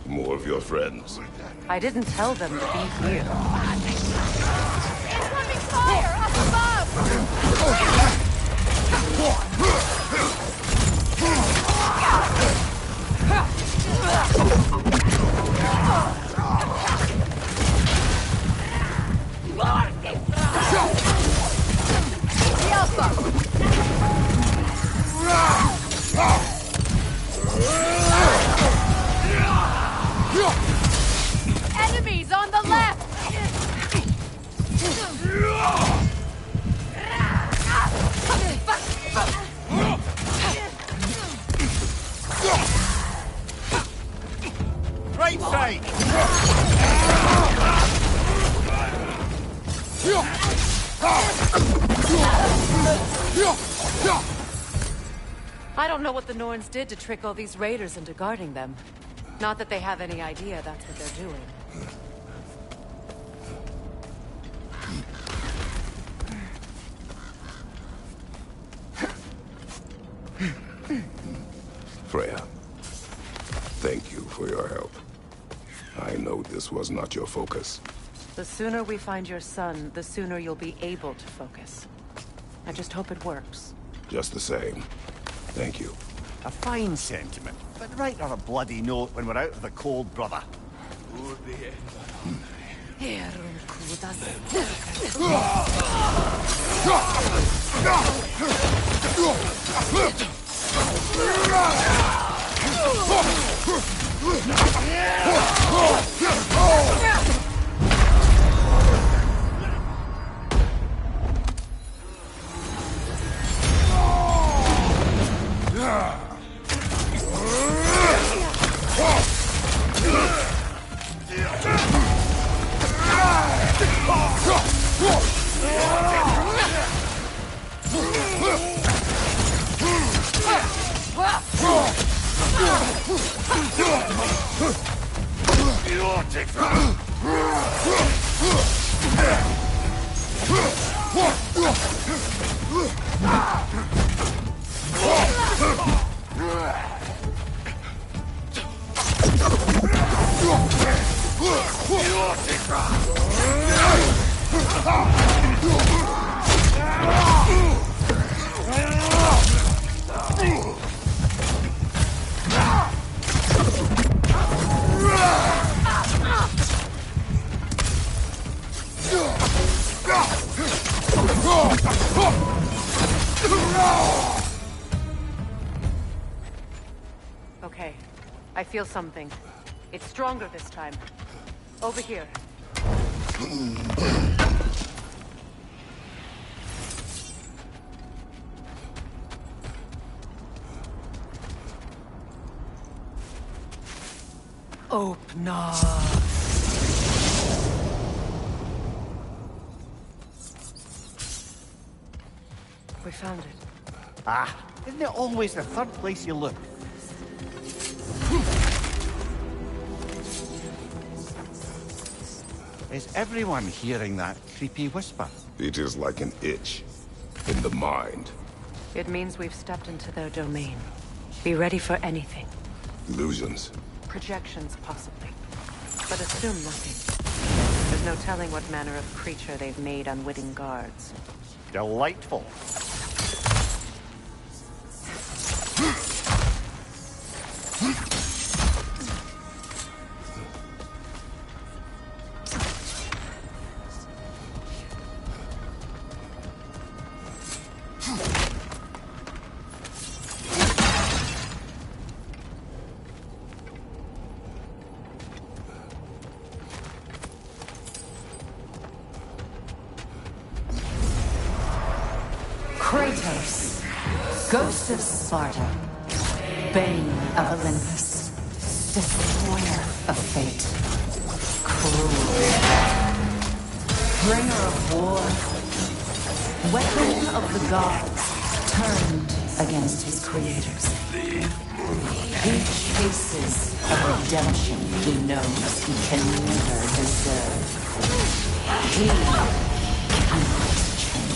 More of your friends.
I didn't tell them to be here.
Incoming fire! Up above! The Alpha! Enemies on the left!
Right side!
I don't know what the Norns did to trick all these raiders into guarding them. Not that they have any idea that's what they're doing.
Freya, thank you for your help. I know this was not your focus.
The sooner we find your son, the sooner you'll be able to focus. I just hope it works.
Just the same. Thank you.
A fine sentiment, but write her a bloody note when we're out of the cold, brother.
Okay, I feel something. It's stronger this time. Over here. Open up. We found it.
Ah, isn't it always the third place you look? Is everyone hearing that creepy whisper?
It is like an itch in the mind.
It means we've stepped into their domain. Be ready for anything.
Illusions.
Projections, possibly. But assume nothing. There's no telling what manner of creature they've made unwitting guards.
Delightful.
Kratos, Ghost of Sparta, Bane of Olympus, Destroyer of Fate, Cruel, Bringer of War, Weapon of the Gods, turned against his creators. He chases a redemption he knows he can never deserve. He cannot change.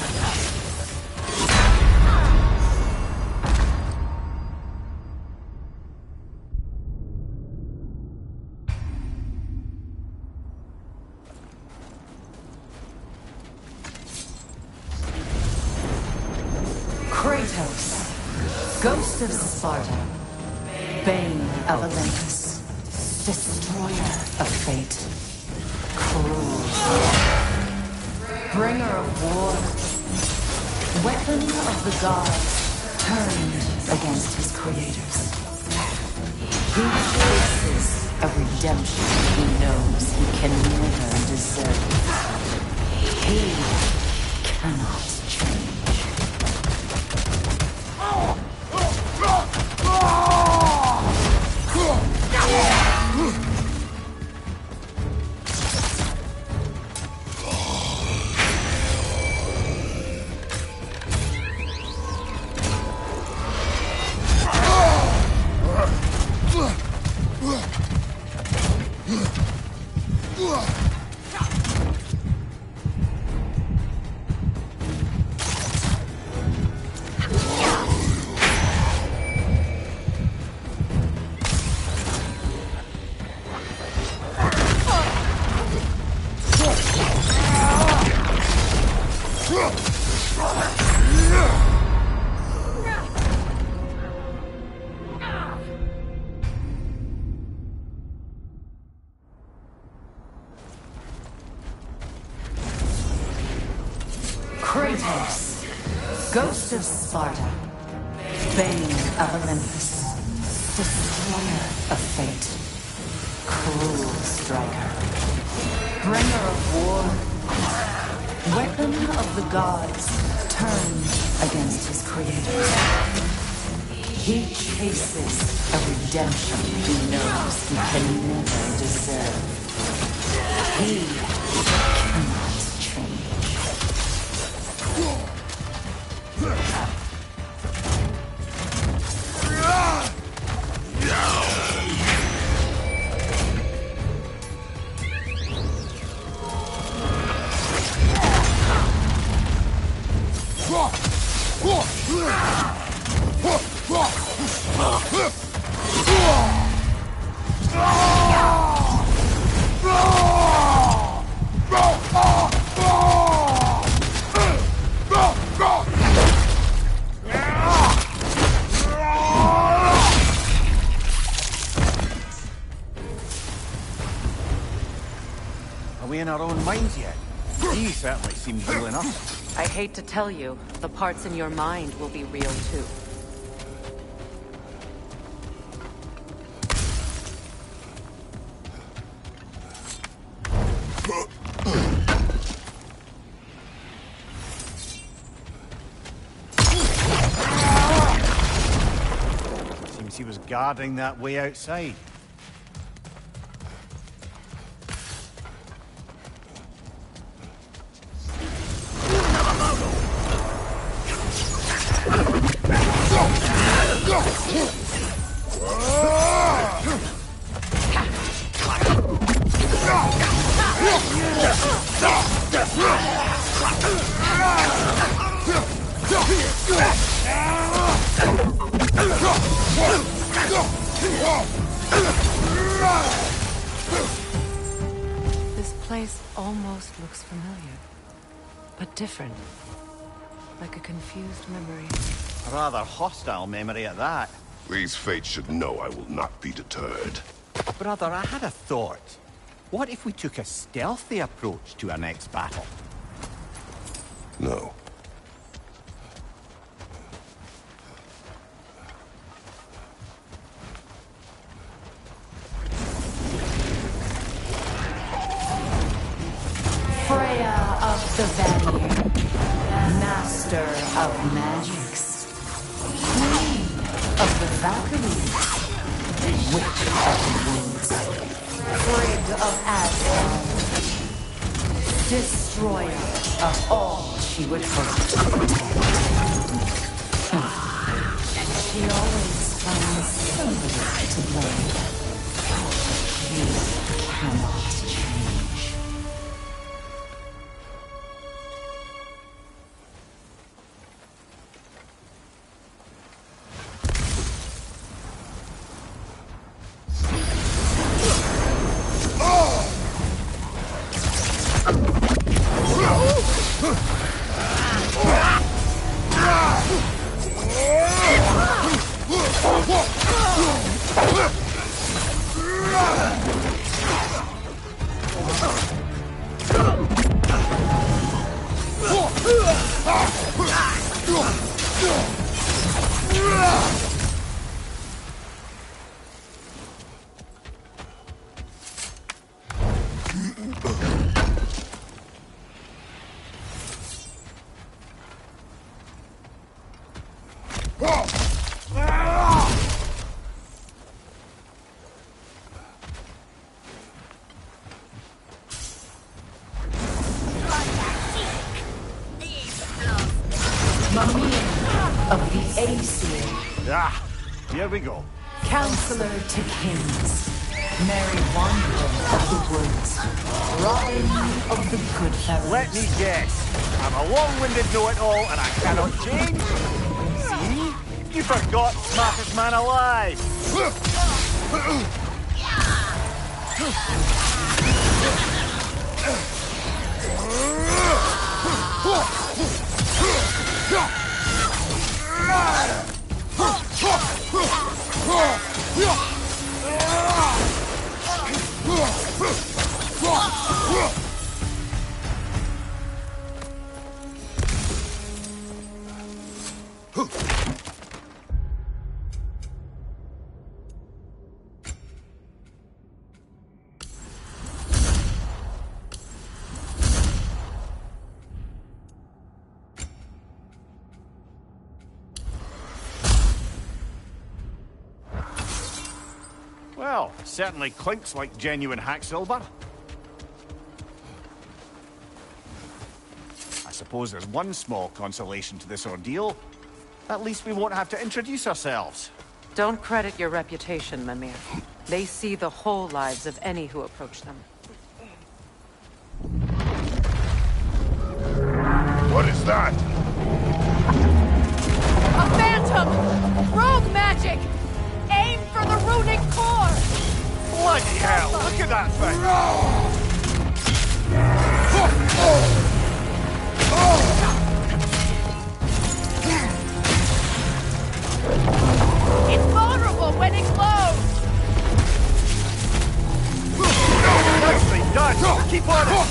Kratos, Ghost of Sparta, Bane of Olympus, Destroyer of Fate, Cruel, Bringer of War, Weapon of the Gods, turned against his creators. He faces a redemption he knows he can never deserve. He cannot change. Kratos, Ghost of Sparta, Bane of Olympus, Destroyer of Fate, Cruel Striker, Bringer of War, Weapon of the Gods, turned against his creators. He chases a redemption he knows he can never deserve. He cannot change.
Are we in our own minds yet? He certainly seems real enough.
I hate to tell you, the parts in your mind will be real too.
Seems he was guarding that way outside.
This place almost looks familiar, but different. Like a confused memory.
A rather hostile memory at that.
These fates should know I will not be deterred.
Brother, I had a thought. What if we took a stealthy approach to our next battle?
No.
Freya of the Vanir, Master of Magics, Queen of the Valkyries, Witch of the Woods, Frigg of Asgard, Destroyer of all she would hope to protect. She always finds somebody to blame. She cannot change.
Ah, here we go.
Counselor to kings, merry wanderer of the woods, Robin of the Goodfellas.
Let me guess. I'm a long-winded know-it-all and I cannot change. See? You forgot smartest man alive. Well, certainly clinks like genuine hack silver. I suppose there's one small consolation to this ordeal. At least we won't have to introduce ourselves.
Don't credit your reputation, Mimir. They see the whole lives of any who approach them.
What is that?
A phantom! Rogue magic! Aim for the runic core!
Bloody hell, look at that thing!
It's vulnerable when it glows!
Nicely done! Keep on it!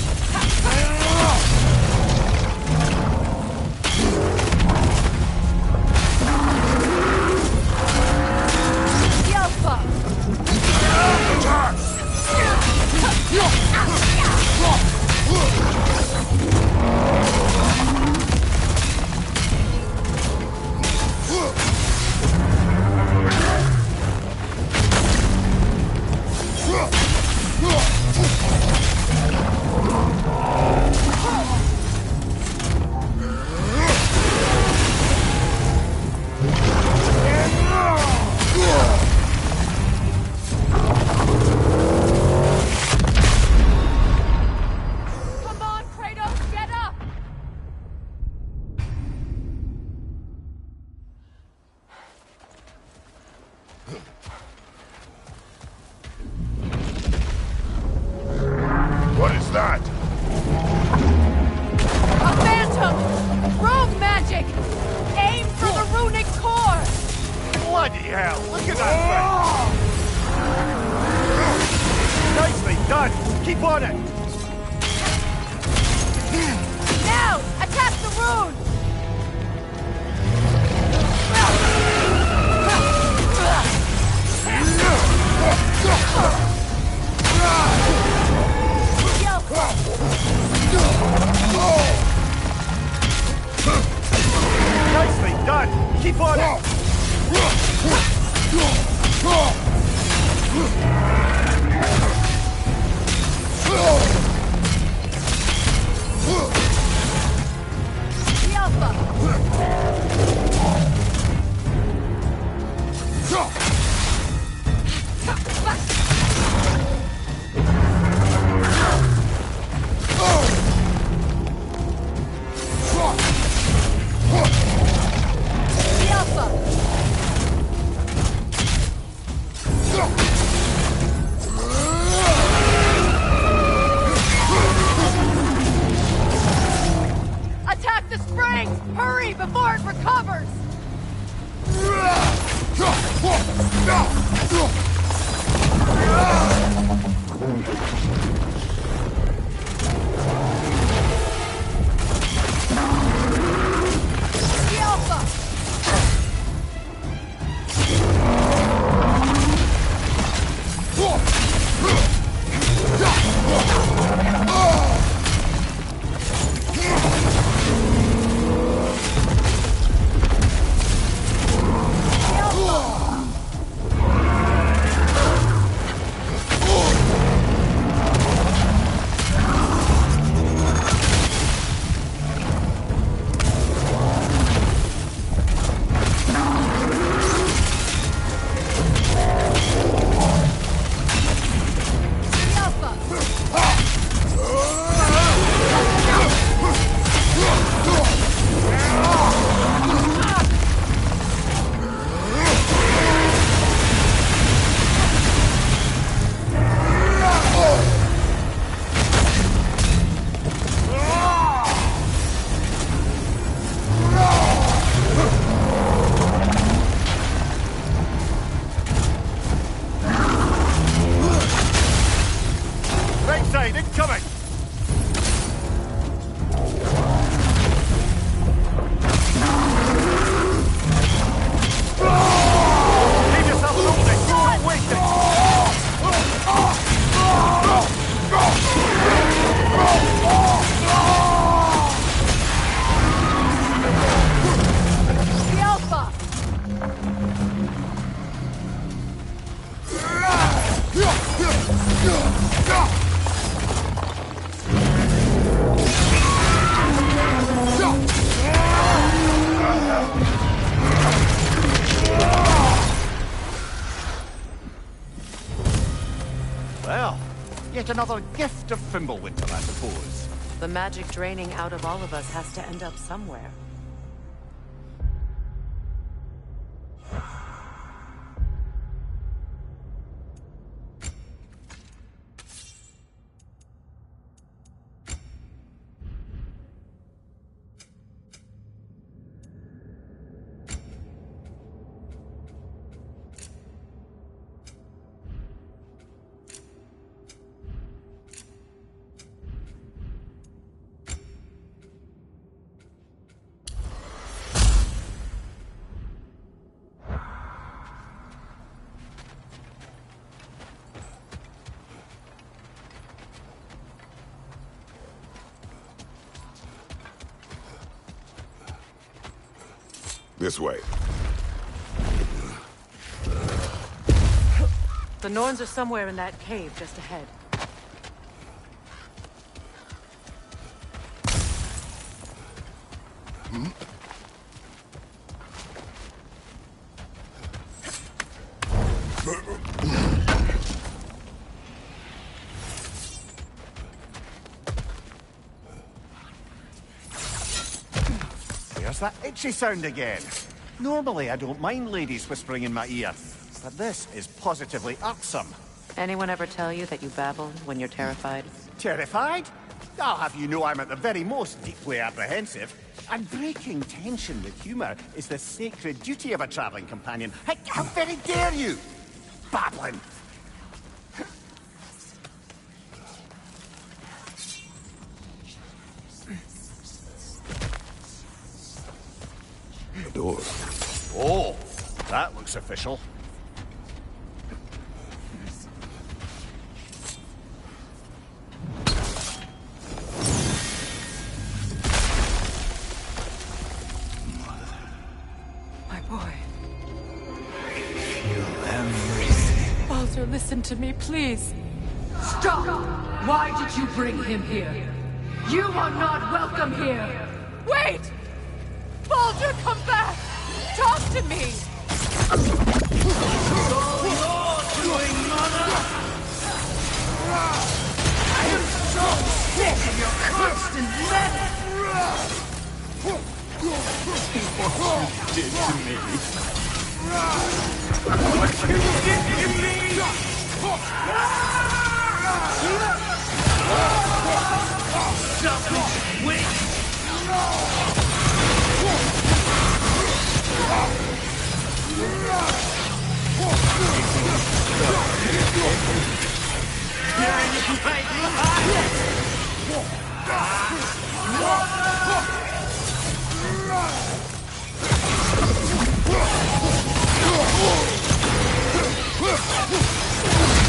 Yelpa! Come on, Kratos, get up!
What is that?
A phantom! Rogue magic! Aim for the runic core!
Bloody hell, look at that thing! Nicely done! Keep on it!
Now, attack the rune!
Nicely done! Keep on it!
Attack the springs! Hurry before it recovers!
Well, yet another gift of Fimbulwinter, I suppose.
The magic draining out of all of us has to end up somewhere.
This way.
The Norns are somewhere in that cave just ahead.
There's that itchy sound again. Normally, I don't mind ladies whispering in my ear, but this is positively irksome.
Anyone ever tell you that you babble when you're terrified?
Terrified? I'll have you know I'm at the very most deeply apprehensive. And breaking tension with humor is the sacred duty of a traveling companion. How very dare you! Babbling!
The door.
Oh, that looks official.
My boy.
Feel everything.
Baldur, listen to me, please.
Stop! Why did you bring him here? You are not welcome here!
Wait! Baldur, come back! Talk to me!
All you're doing, mother! I am so sick of your constant menace!
What you did to me.
What you did to me! Stop it! Wait!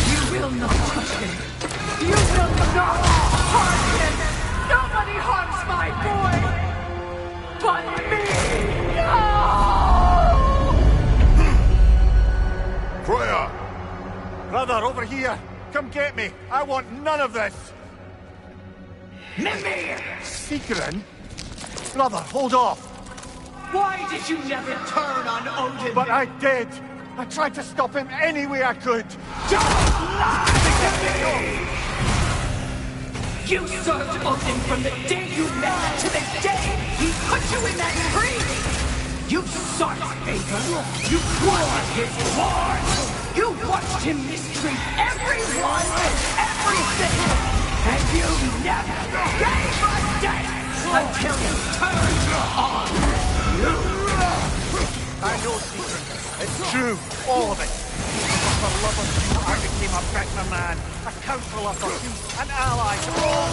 You will not touch him! You will not harm him! Nobody harms my boy! But me! No!
Freya! Brother, over here! Come get me! I want none of this!
Mimir!
Secret? Brother, hold off!
Why did you never turn on Odin?
But I did! I tried to stop him any way I could!
Don't lie to me! You served Odin from the day you met to the day he put you in that tree! You sought his favor! You wanted his wars! You watched him mistreat everyone and everything! And you never gave a damn until you turned on you!
I know, Secret. It's true, all of it. For love of you, I became a better man, a counselor for you, an ally to all.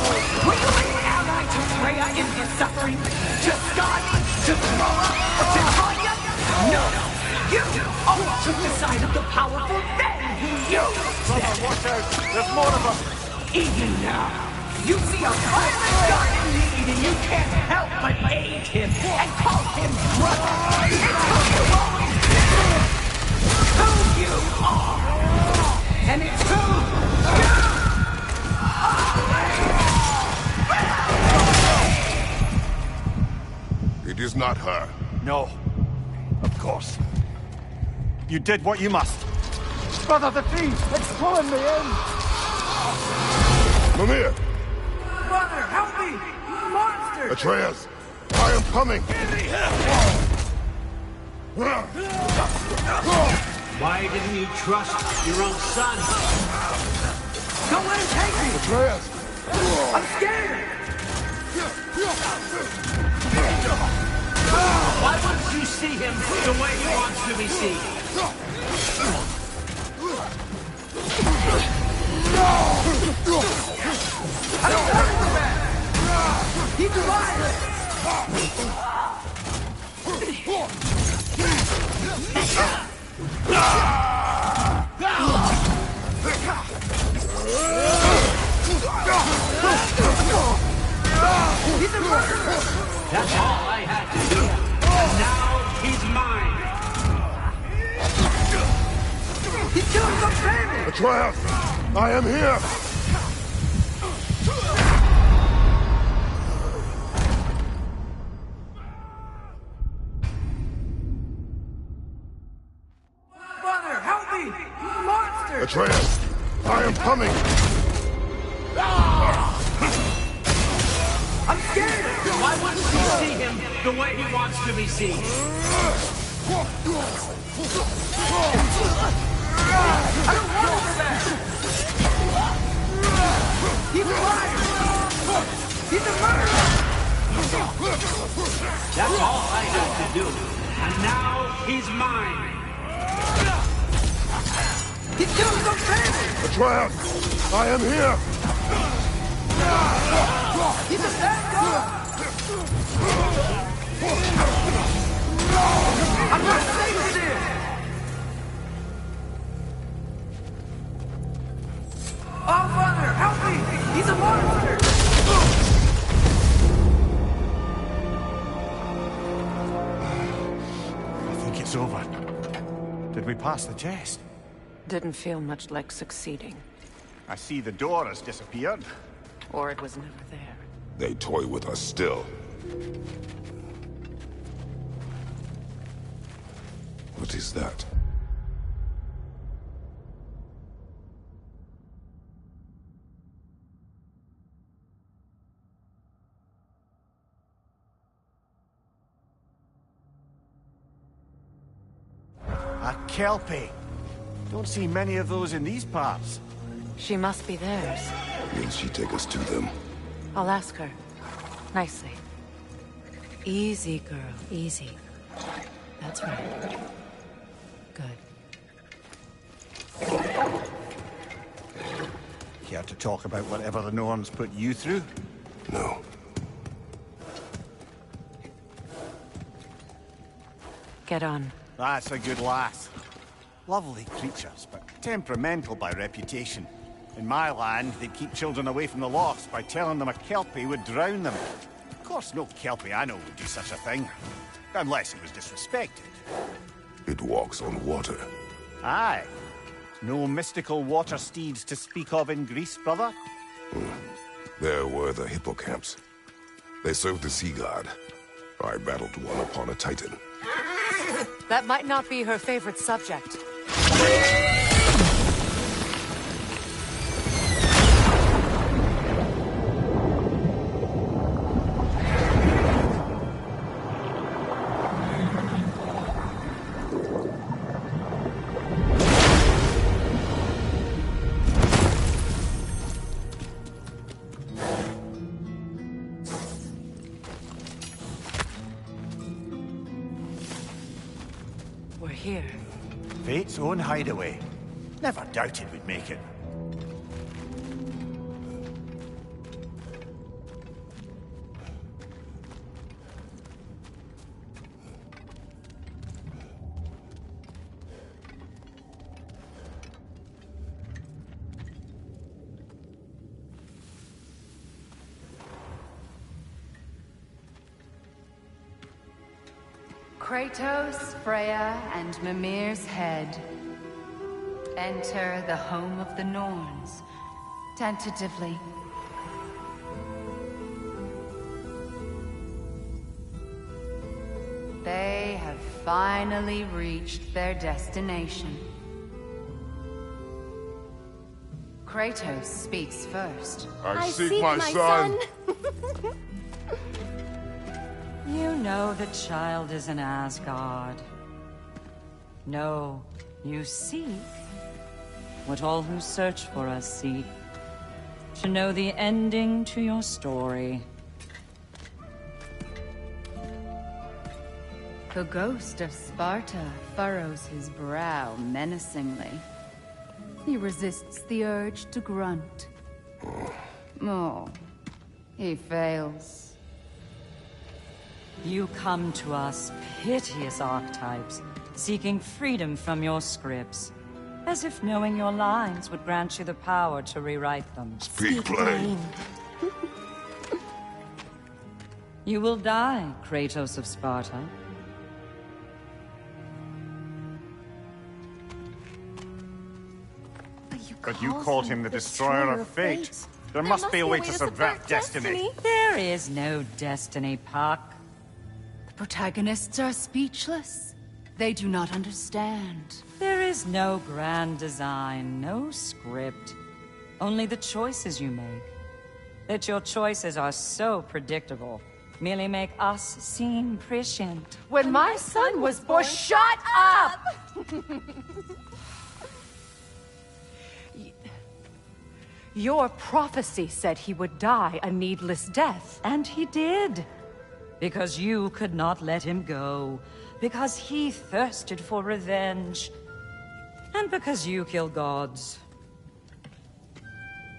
Were you an ally to Freya in his suffering? To Skadi? To Groa? Or to Tanya? No! You all took the side of the powerful men who used
Brother, watch out! There's more of them!
Even now, you see a violent guy in need and you can't help but aid him and call him brother. It's who you always been. Who you are. And it's who you
It is not her.
No. Of course. You did what you must. Brother, the tree! It's pulling me in!
Mimir!
Mother, help me! Monster!
Atreus! I am coming!
Why didn't you trust your own son?
Don't let him take me!
Atreus!
I'm scared!
Why wouldn't you see him the way he wants to be seen?
I don't want him back! He's alive! He's a murderer!
That's all I had to do. And now he's mine.
He's killing some family!
Atreus! I am here!
Mother, help me! Monster!
Atreus! I am coming!
I'm scared!
Why wouldn't you see him the way he wants to be seen?
I don't want him back! He's a liar! He's a murderer!
That's all I had to do. And now he's mine.
He's killing some family!
Atreus! I am here!
He's a bad guy! I'm not safe in here! Oh, Mother, help me! He's a monster!
I think it's over. Did we pass the test?
Didn't feel much like succeeding.
I see the door has disappeared.
Or it was never there.
They toy with us still. What is that?
A Kelpie. Don't see many of those in these parts.
She must be theirs.
Will she take us to them?
I'll ask her. Nicely. Easy, girl. Easy. That's right. Good.
Care to talk about whatever the Norns put you through?
No.
Get on.
That's a good lass. Lovely creatures, but temperamental by reputation. In my land, they'd keep children away from the lost by telling them a Kelpie would drown them. Of course, no Kelpie I know would do such a thing. Unless it was disrespected.
It walks on water.
Aye. No mystical water steeds to speak of in Greece, brother?
There were the hippocamps. They served the sea god. I battled one upon a titan.
That might not be her favorite subject. We're here.
Fate's own hideaway. Never doubted we'd make it.
Kratos, Freya, and Mimir's head. Enter the home of the Norns, tentatively. They have finally reached their destination. Kratos speaks first.
I seek my son.
You know the child is in Asgard. No, you seek what all who search for us seek. To know the ending to your story.
The ghost of Sparta furrows his brow menacingly. He resists the urge to grunt. Oh, he fails.
You come to us, piteous archetypes, seeking freedom from your scripts. As if knowing your lines would grant you the power to rewrite them.
Speak plain.
You will die, Kratos of Sparta.
But you called him the Destroyer of Fate. There must be a way to subvert destiny.
There is no destiny, Puck.
The protagonists are speechless. They do not understand.
There is no grand design, no script. Only the choices you make. That your choices are so predictable merely make us seem prescient.
When my son was born, shut up!
Your prophecy said he would die a needless death.
And he did. Because you could not let him go. Because he thirsted for revenge. And because you kill gods.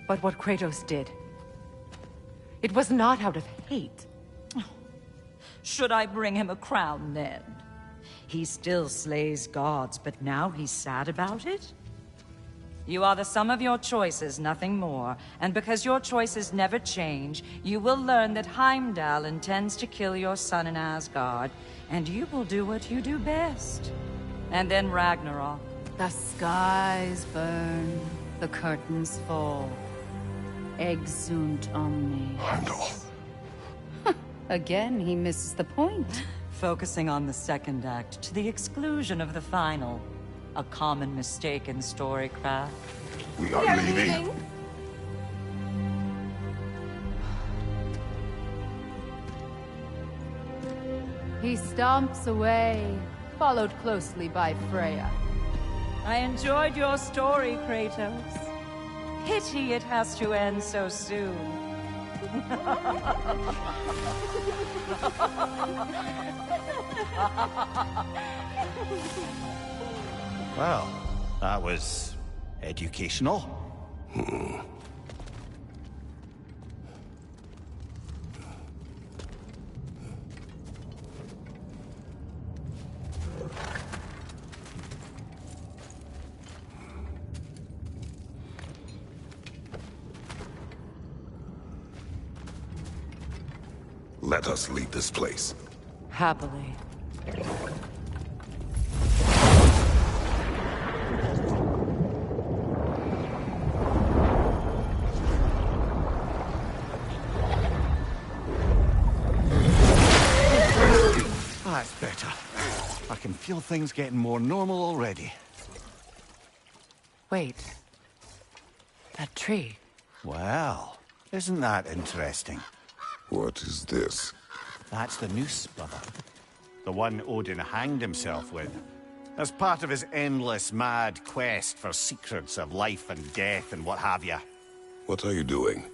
But what Kratos did, it was not out of hate.
Should I bring him a crown then? He still slays gods, but now he's sad about it? You are the sum of your choices, nothing more. And because your choices never change, you will learn that Heimdall intends to kill your son in Asgard, and you will do what you do best. And then Ragnarok.
The skies burn, the curtains fall. Exunt omnes.
Heimdall.
Again, he misses the point.
Focusing on the second act to the exclusion of the final. A common mistake in storycraft.
We are leaving.
He stomps away, followed closely by Freya.
I enjoyed your story, Kratos. Pity it has to end so soon.
Well, that was educational.
Let us leave this place.
Happily.
That's better. I can feel things getting more normal already.
Wait. That tree.
Well, isn't that interesting?
What is this?
That's the noose, brother. The one Odin hanged himself with. As part of his endless, mad quest for secrets of life and death and what have you.
What are you doing?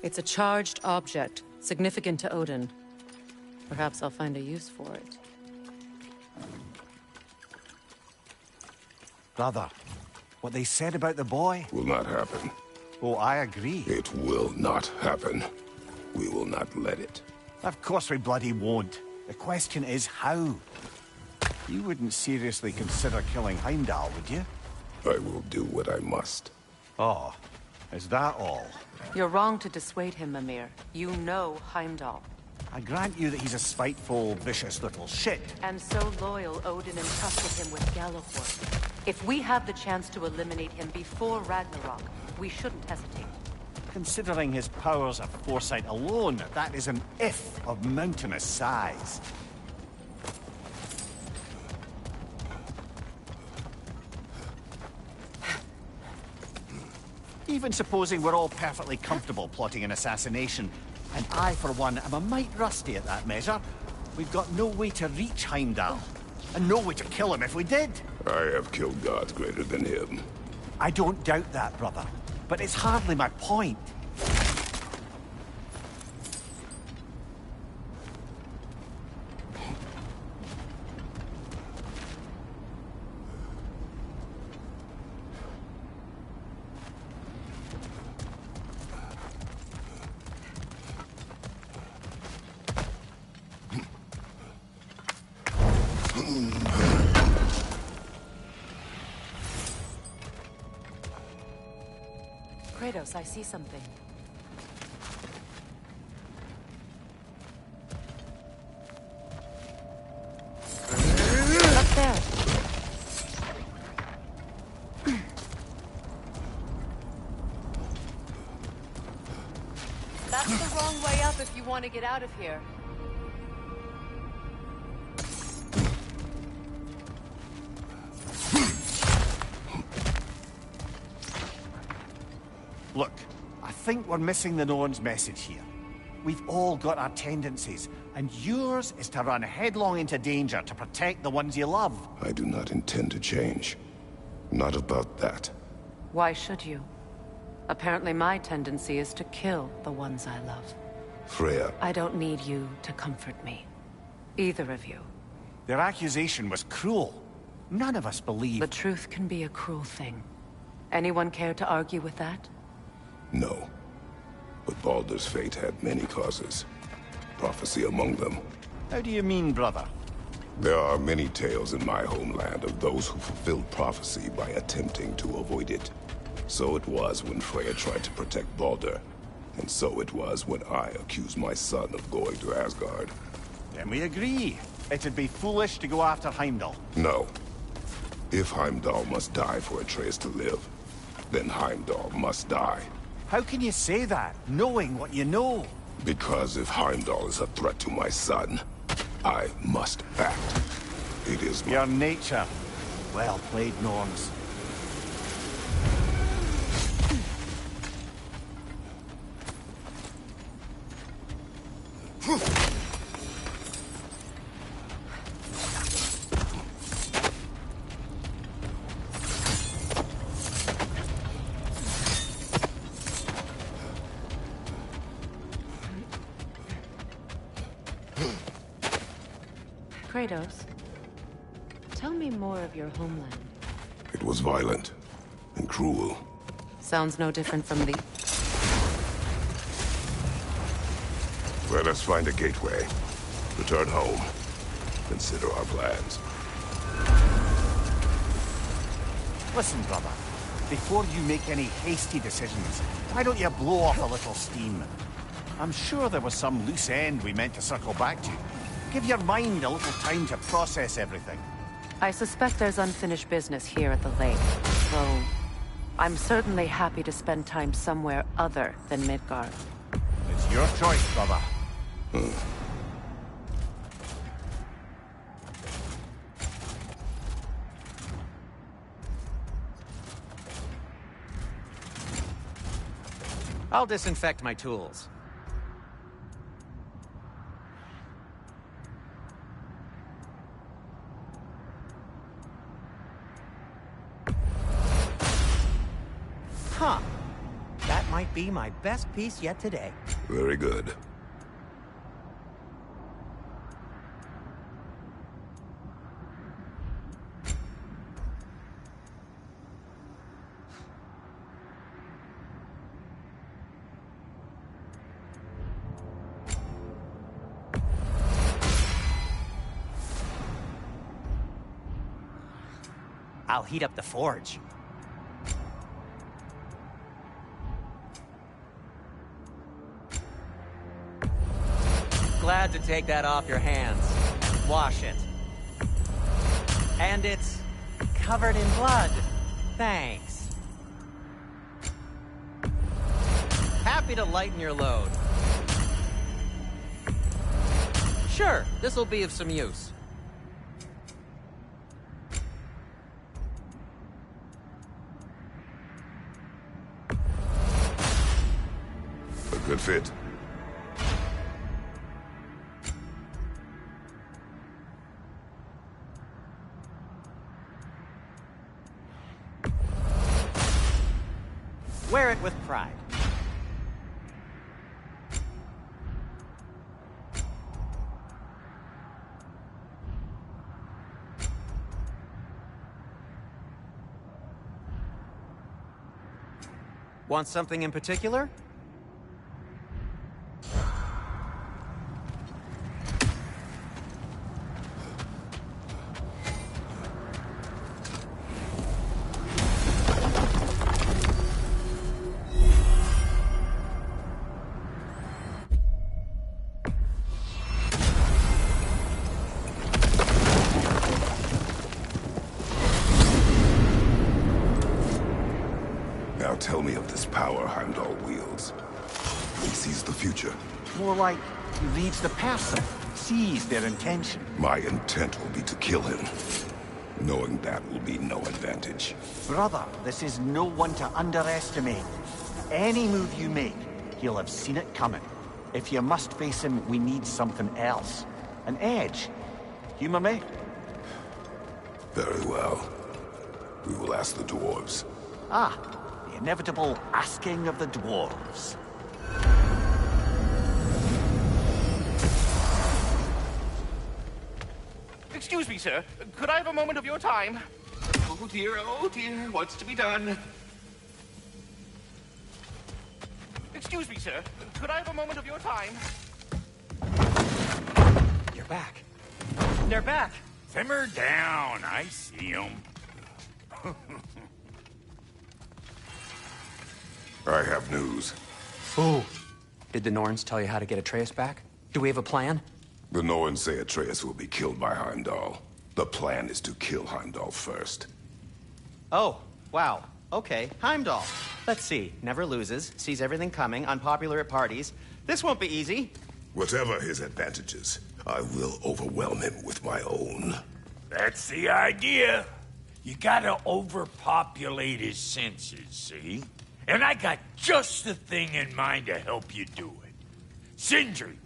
It's a charged object, significant to Odin. Perhaps I'll find a use for it.
Brother, what they said about the boy?
Will not happen.
Oh, I agree.
It will not happen. We will not let it.
Of course we bloody won't. The question is how. You wouldn't seriously consider killing Heimdall, would you?
I will do what I must.
Oh, is that all?
You're wrong to dissuade him, Mimir. You know Heimdall.
I grant you that he's a spiteful, vicious little shit.
And so loyal, Odin entrusted him with Galliford. If we have the chance to eliminate him before Ragnarok, we shouldn't hesitate.
Considering his powers of foresight alone, that is an if of mountainous size. Even supposing we're all perfectly comfortable plotting an assassination, and I, for one, am a mite rusty at that measure, we've got no way to reach Heimdall, and no way to kill him if we did.
I have killed gods greater than him.
I don't doubt that, brother, but it's hardly my point.
Kratos, I see something. Up there.
That's the wrong way up if you want to get out of here.
Look, I think we're missing the Norn's message here. We've all got our tendencies, and yours is to run headlong into danger to protect the ones you love.
I do not intend to change. Not about that.
Why should you? Apparently my tendency is to kill the ones I love.
Freya.
I don't need you to comfort me. Either of you.
Their accusation was cruel. None of us believe...
The truth can be a cruel thing. Anyone care to argue with that?
No. But Baldur's fate had many causes. Prophecy among them.
How do you mean, brother?
There are many tales in my homeland of those who fulfilled prophecy by attempting to avoid it. So it was when Freya tried to protect Baldur. And so it was when I accused my son of going to Asgard.
Then we agree. It'd be foolish to go after Heimdall.
No. If Heimdall must die for Atreus to live, then Heimdall must die.
How can you say that, knowing what you know?
Because if Heimdall is a threat to my son, I must act. It is
your nature. Well played, Norns.
Kratos, tell me more of your homeland.
It was violent and cruel.
Sounds no different from the...
Let us find a gateway. Return home. Consider our plans.
Listen, brother. Before you make any hasty decisions, why don't you blow off a little steam? I'm sure there was some loose end we meant to circle back to. Give your mind a little time to process everything.
I suspect there's unfinished business here at the lake, so I'm certainly happy to spend time somewhere other than Midgard.
It's your choice, brother.
I'll disinfect my tools. Huh. That might be my best piece yet today.
Very good.
I'll heat up the forge. Glad to take that off your hands. Wash it. And it's covered in blood. Thanks. Happy to lighten your load. Sure, this'll be of some use.
Should fit.
Wear it with pride. Want something in particular?
Now tell me of this power Heimdall wields. He sees the future.
More like he reads the person, sees their intention.
My intent will be to kill him. Knowing that will be no advantage.
Brother, this is no one to underestimate. Any move you make, he'll have seen it coming. If you must face him, we need something else. An edge. Humor me?
Very well. We will ask the dwarves.
Ah, the inevitable asking of the dwarves.
Excuse me, sir. Could I have a moment of your time? Oh dear, what's to be done? Excuse me, sir. Could I have a moment of your time?
You're back. They're back.
Simmer down. I see them.
I have news.
Oh. Did the Norns tell you how to get Atreus back? Do we have a plan?
The Norns say Atreus will be killed by Heimdall. The plan is to kill Heimdall first.
Oh, wow. Okay, Heimdall. Let's see. Never loses, sees everything coming, unpopular at parties. This won't be easy.
Whatever his advantages, I will overwhelm him with my own.
That's the idea. You gotta overpopulate his senses, see? And I got just the thing in mind to help you do it. Sindri,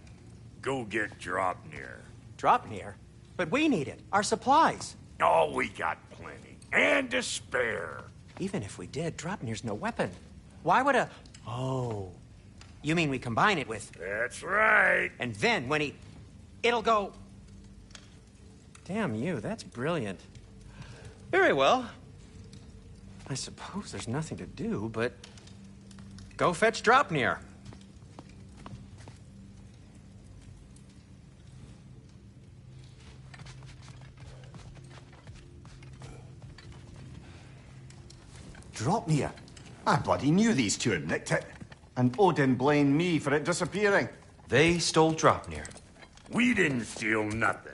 go get Draupnir.
Draupnir? But we need it. Our supplies.
Oh, we got plenty. And to spare.
Even if we did, Draupnir's no weapon. Why would a... Oh. You mean we combine it with...
That's right.
And then when he... It'll go... Damn you, that's brilliant. Very well. I suppose there's nothing to do, but... Go fetch Draupnir.
Draupnir? I bloody knew these two had nicked it. And Odin blamed me for it disappearing.
They stole Draupnir.
We didn't steal nothing.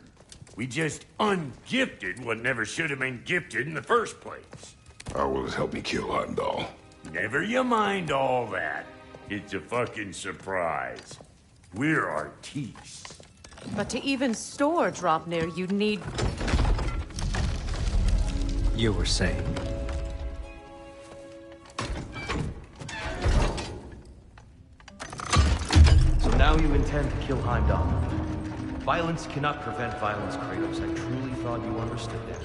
We just ungifted what never should have been gifted in the first place.
How will it help me kill Heimdall?
Never you mind all that. It's a fucking surprise. We're artistes.
But to even store Draupnir, you'd need...
You were saying?
So now you intend to kill Heimdall. Violence cannot prevent violence, Kratos. I truly thought you understood that.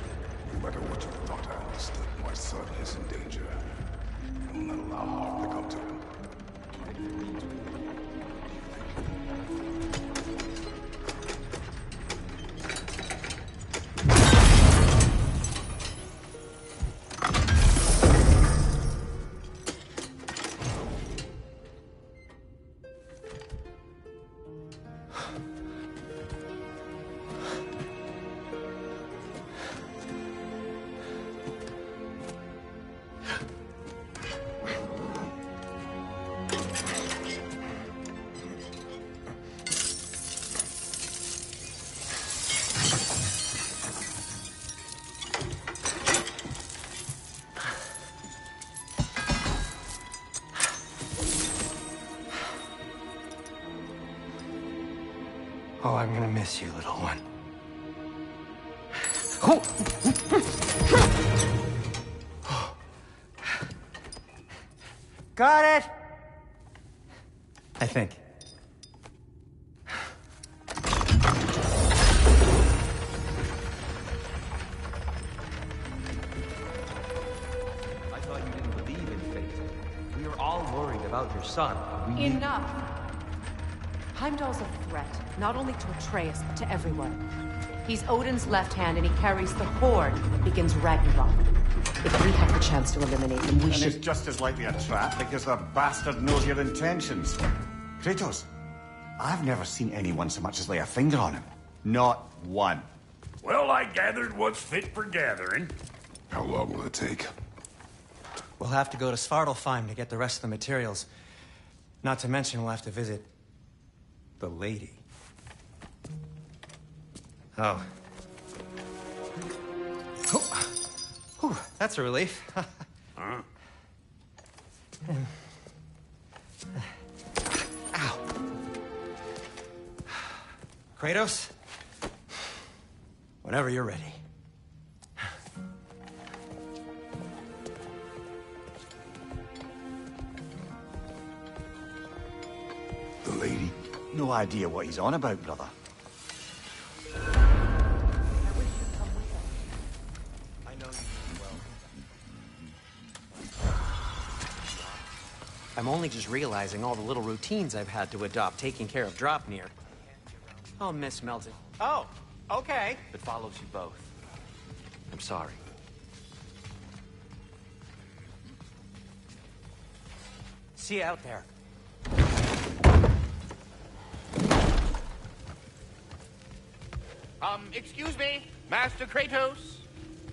No matter what you thought I understood, my son is in danger. I will not allow harm to come to him.
Oh, I'm gonna miss you, little one.
Got it!
I think.
I thought you didn't believe in fate. We are all worried about your son.
Enough! Heimdall's a threat, not only to Atreus, but to everyone. He's Odin's left hand, and he carries the horde that begins Ragnarok. If we have the chance to eliminate him, we should...
And it's just as likely a trap because the bastard knows your intentions. Kratos, I've never seen anyone so much as lay a finger on him. Not one.
Well, I gathered what's fit for gathering.
How long will it take?
We'll have to go to Svartalfheim to get the rest of the materials. Not to mention we'll have to visit... the lady. Oh. Oh. Whew, that's a relief.
Huh?
Ow. Kratos? Whenever you're ready.
The lady?
No idea what he's on about, brother.
I'm only just realizing all the little routines I've had to adopt taking care of Dropnir. Oh, Miss Melton. Oh, okay.
It follows you both. I'm sorry.
See you out there.
Excuse me, Master Kratos.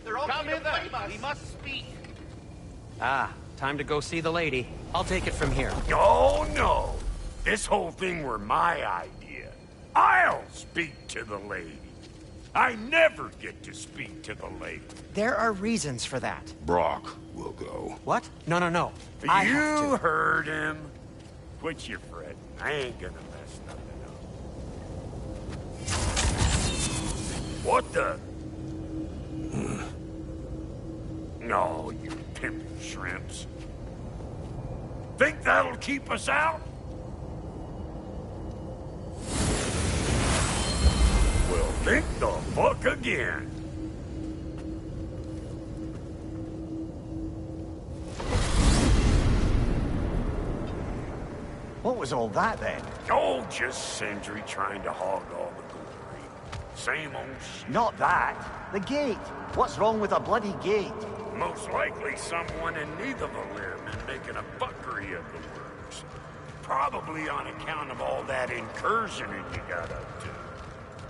They're all
Come
going to
hither.
blame us.
We must speak.
Ah, time to go see the lady. I'll take it from here.
Oh, no. This whole thing were my idea. I'll speak to the lady. I never get to speak to the lady.
There are reasons for that.
Brock will go.
What? No, no, no. I have
You
to.
heard him. Quit your fretting. I ain't gonna mess nothing up. What the? No, you pimpin' shrimps. Think that'll keep us out? Well, think the fuck again.
What was all that then?
Oh, just Sindri trying to hog all the glory. Same old shit.
Not that. The gate. What's wrong with a bloody gate?
Most likely someone in need of a limb and making a fuckery of the works. Probably on account of all that incursioning you got up to.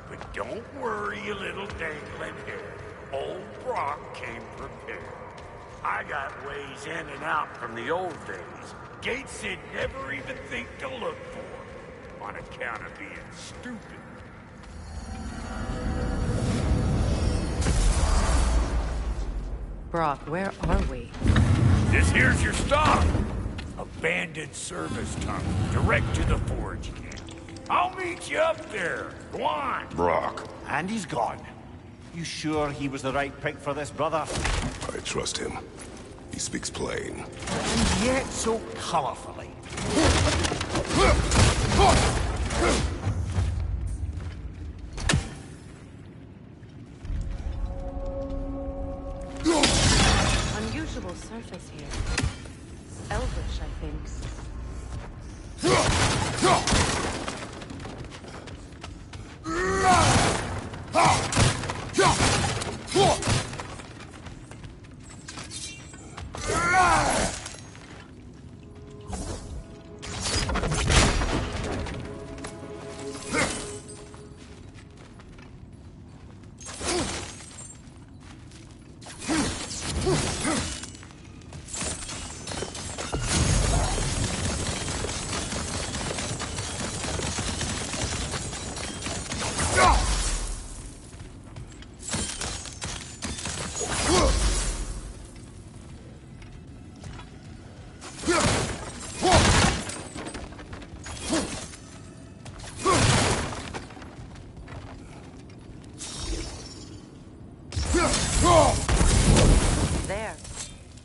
But don't worry, you little dangling head. Old Brock came prepared. I got ways in and out from the old days. Gates he'd never even think to look for. On account of being stupid.
Brock, where are we?
This here's your stop. Abandoned service tunnel, direct to the forge camp. I'll meet you up there. Go on.
Brock.
And he's gone. You sure he was the right pick for this, brother?
I trust him. He speaks plain.
And yet so colorfully.
Unusual surface here. Elvish, I think. There.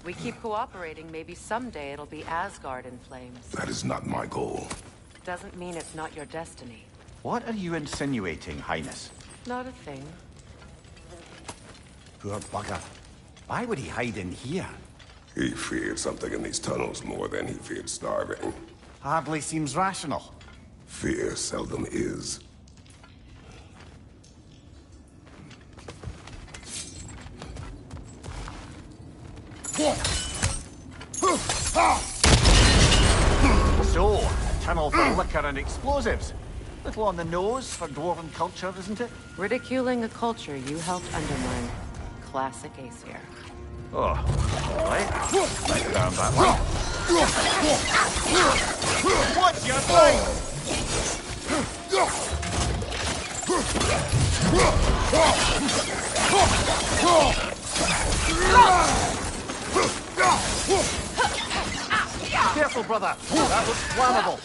We keep cooperating, maybe someday it'll be Asgard in flames.
That is not my goal.
doesn't mean it's not your destiny.
What are you insinuating, Highness?
Not a thing.
Poor bugger. Why would he hide in here?
He feared something in these tunnels more than he feared starving.
Hardly seems rational.
Fear seldom is.
So, a tunnel for liquor and explosives. Little on the nose for dwarven culture, isn't it?
Ridiculing a culture you helped undermine. Classic Aesir.
Oh, right. Right down that one. What's your Careful, brother. That looks flammable.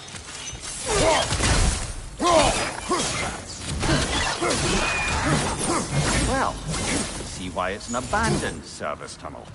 Well, see why it's an abandoned service tunnel.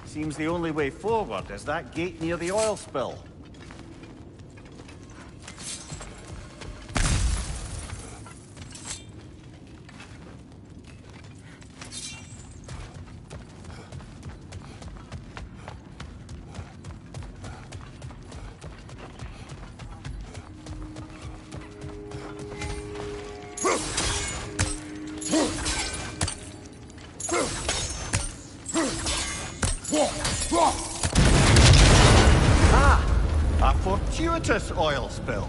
Seems the only way forward is that gate near the oil spill. A fortuitous oil spill.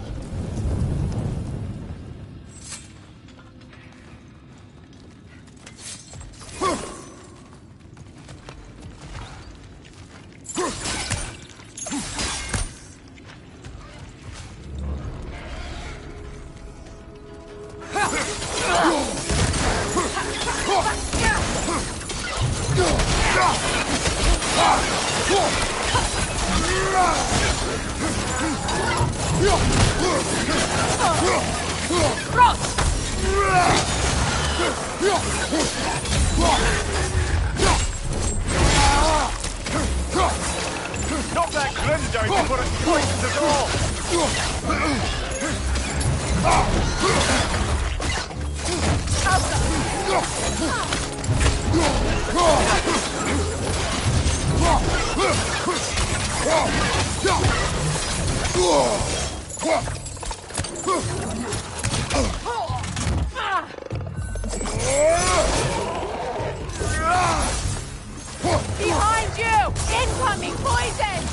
Knock that grin down before it poisons us all!
Behind you! Incoming poison!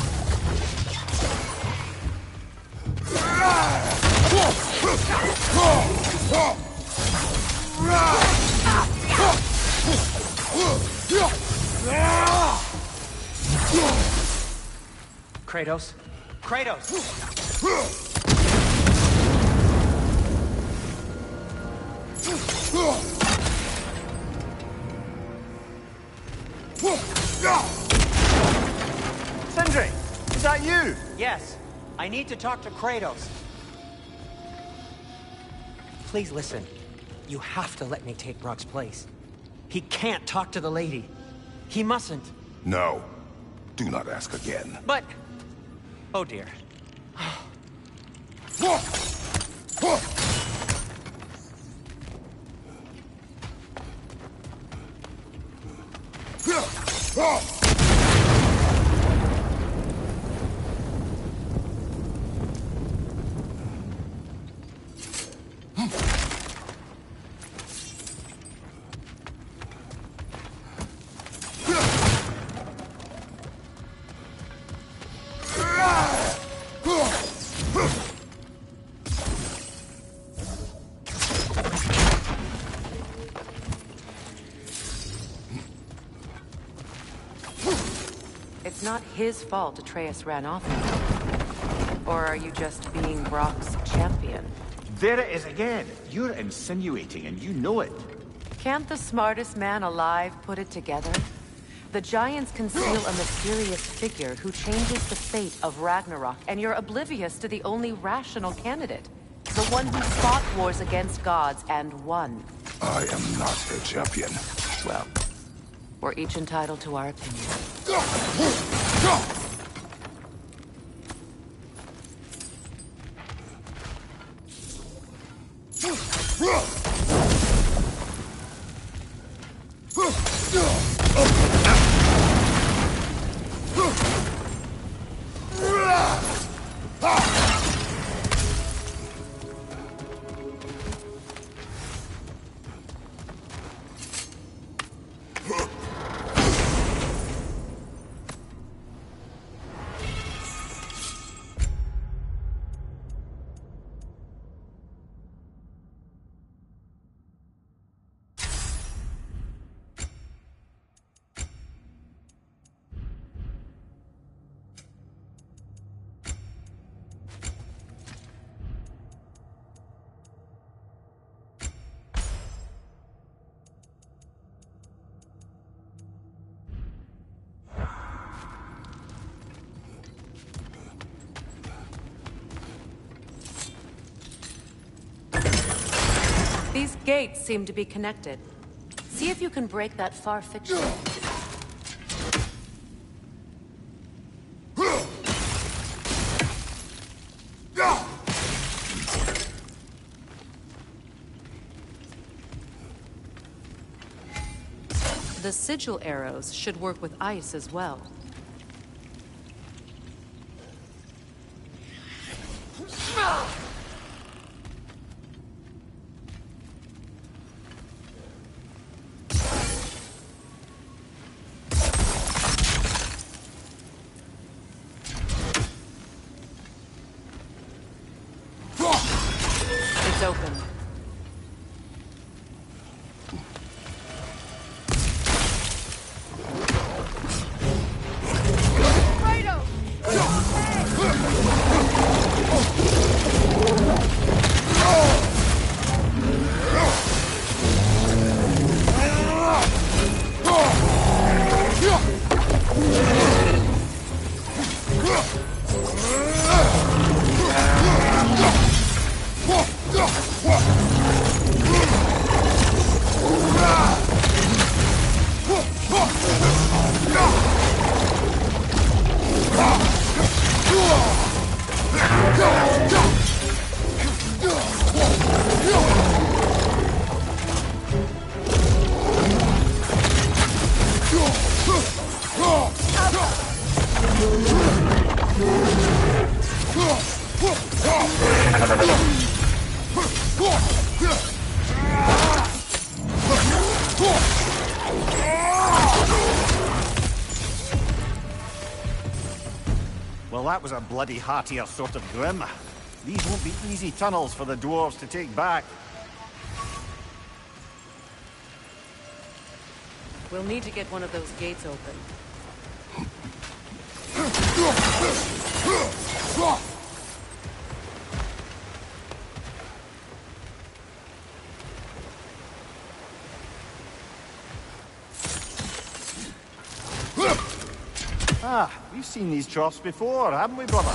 Kratos? Kratos!
Sindri! Is that you?
Yes. I need to talk to Kratos. Please listen. You have to let me take Brock's place. He can't talk to the lady. He mustn't.
No. Do not ask again.
But... Oh dear.
It's not his fault Atreus ran off. Or are you just being Brock's champion?
There it is again. You're insinuating, and you know it.
Can't the smartest man alive put it together? The Giants conceal a mysterious figure who changes the fate of Ragnarok, and you're oblivious to the only rational candidate. The one who fought wars against gods and won.
I am not their champion.
Well, we're each entitled to our opinion. These gates seem to be connected. See if you can break that far fixture. The sigil arrows should work with ice as well. It's open.
Well, that was a bloody heartier sort of grim. These won't be easy tunnels for the dwarves to take back.
We'll need to get one of those gates open.
Ah, we've seen these troughs before, haven't we, brother?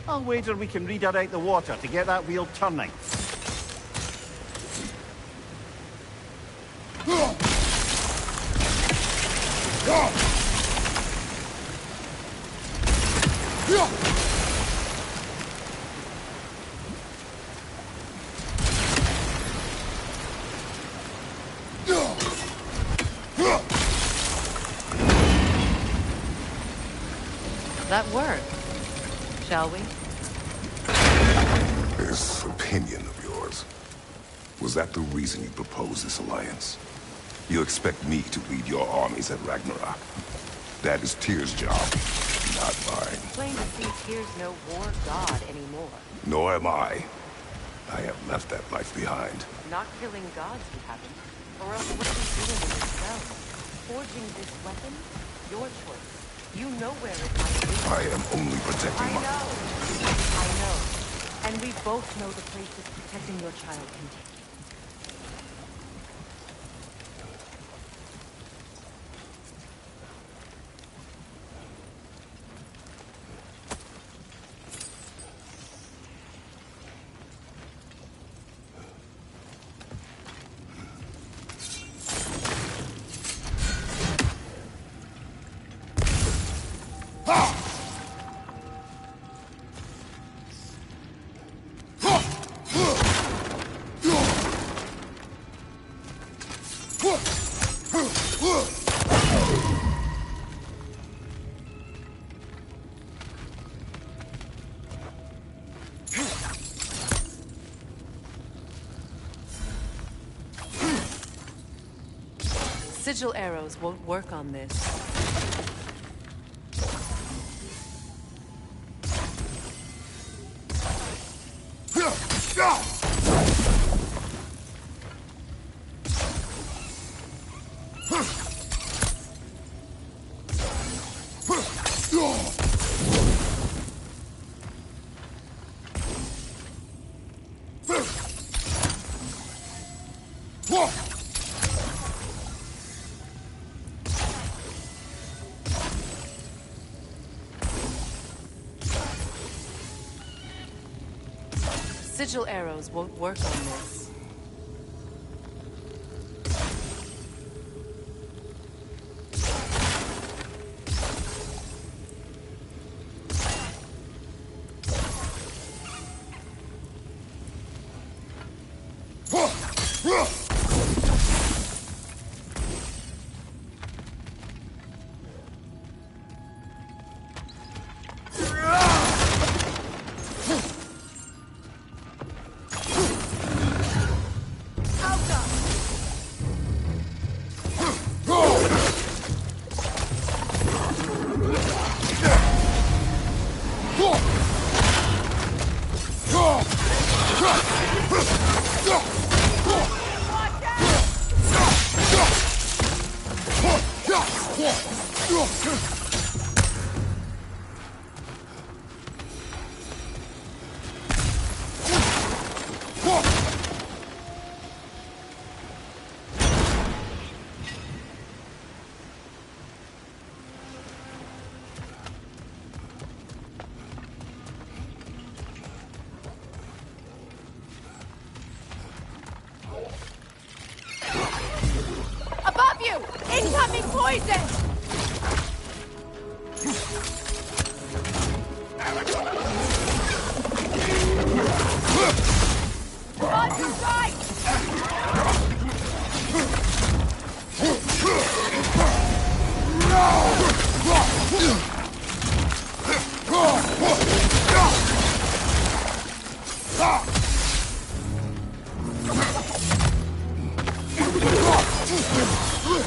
I'll wager we can redirect the water to get that wheel turning.
That work, shall we?
This opinion of yours, was that the reason you proposed this alliance? You expect me to lead your armies at Ragnarok? That is Tyr's job, not mine.
Plain to see Tyr's no war god anymore.
Nor am I. I have left that life behind.
Not killing gods, you haven't. Or else what are you doing in this realm? Forging this weapon? Your choice. You know where it might be.
I am only protecting
I know. And we both know the places protecting your child can take you. Sigil arrows won't work on this. Sigil arrows won't work on this.
Above you! Incoming poison! On your right!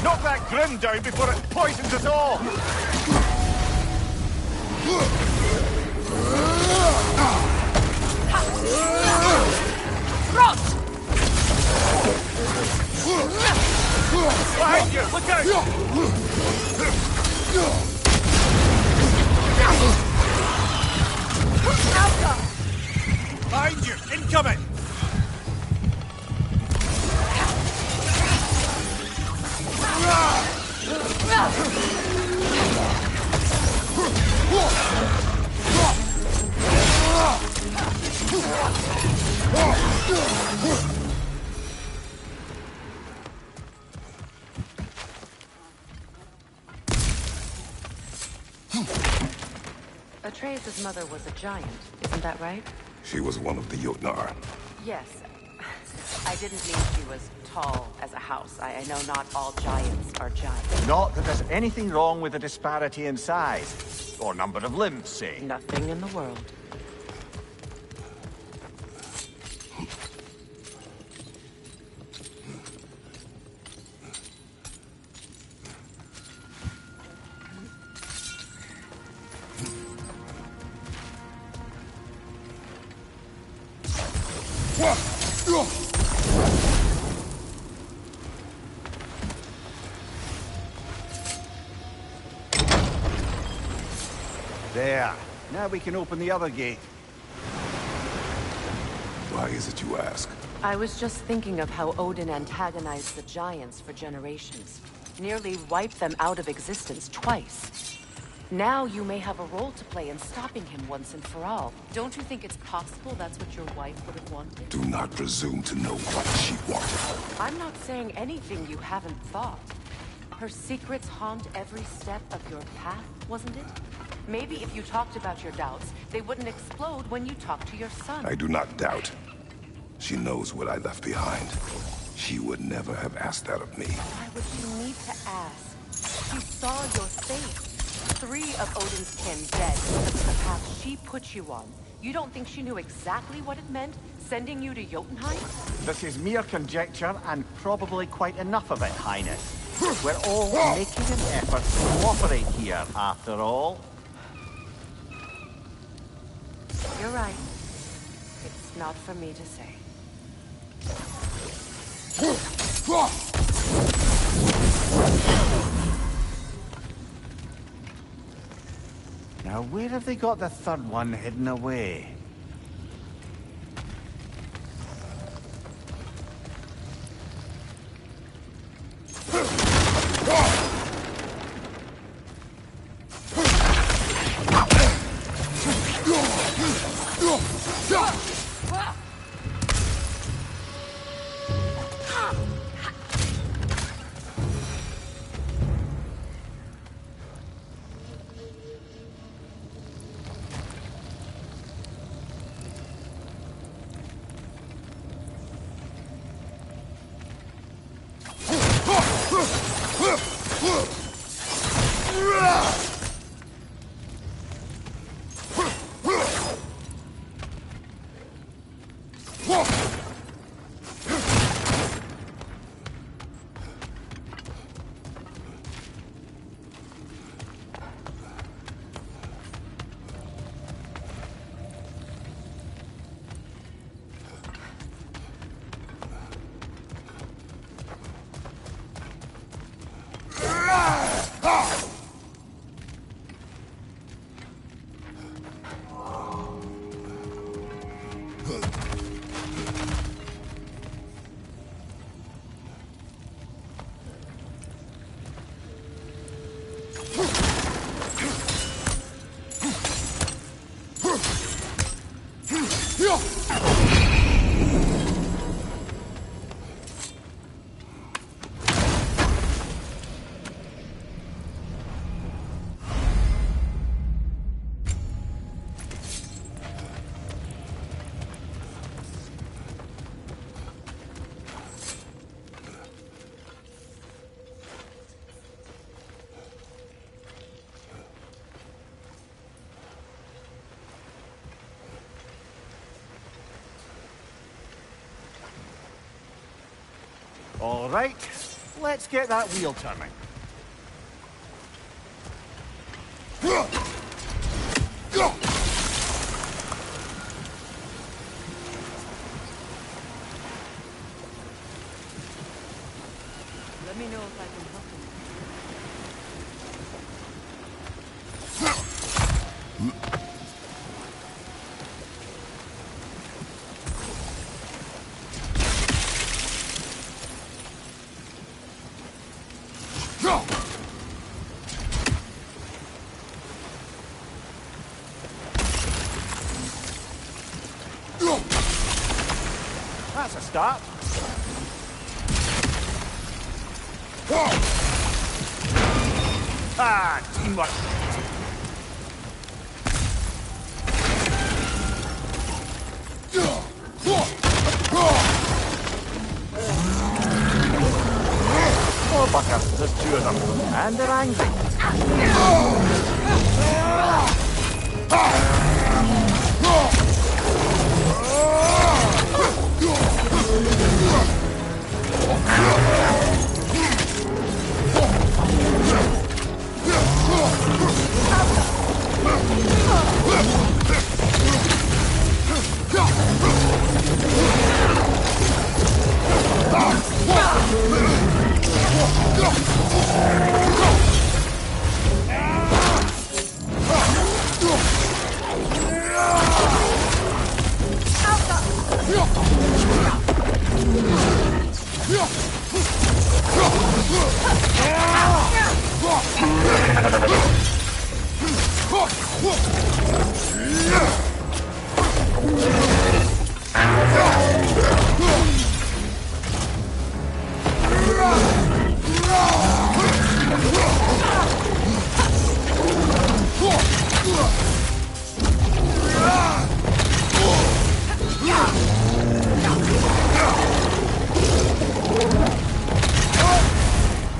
Knock that grim down before it poisons us all!
Incoming!
Atreus' mother was a giant, isn't that right?
She was one of the Jotnar.
Yes. I didn't mean she was tall as a house. I know not all giants are giants.
Not that there's anything wrong with the disparity in size. Or number of limbs, say.
Nothing in the world.
There. Now we can open the other gate.
Why is it you ask?
I was just thinking of how Odin antagonized the giants for generations. Nearly wiped them out of existence twice. Now you may have a role to play in stopping him once and for all. Don't you think it's possible that's what your wife would have wanted?
Do not presume to know what she wanted.
I'm not saying anything you haven't thought. Her secrets haunt every step of your path, wasn't it? Maybe if you talked about your doubts, they wouldn't explode when you talked to your son.
I do not doubt. She knows what I left behind. She would never have asked that of me.
Why would she need to ask? She saw your fate. 3 of Odin's kin dead because of the path she put you on. You don't think she knew exactly what it meant, sending you to Jotunheim?
This is mere conjecture, and probably quite enough of it, Highness. We're all making an effort to cooperate here, after all.
You're right. It's not for me to say.
Now, where have they got the third one hidden away? All right, let's get that wheel turning.
Let me know if I can help you.
That's a start. Ah, teamwork. More butter. There's two of them. And they're angry.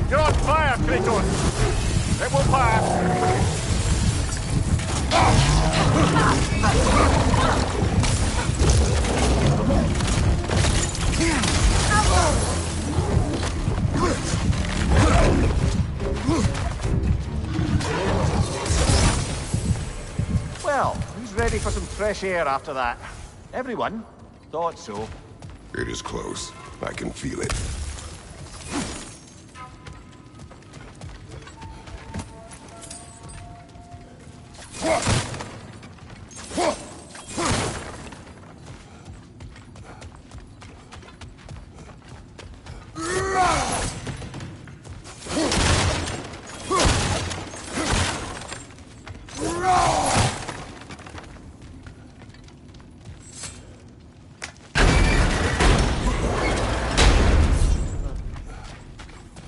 You're on fire, Kratos! It will pass! Well, who's ready for some fresh air after that? Everyone? Thought so.
It is close. I can feel it.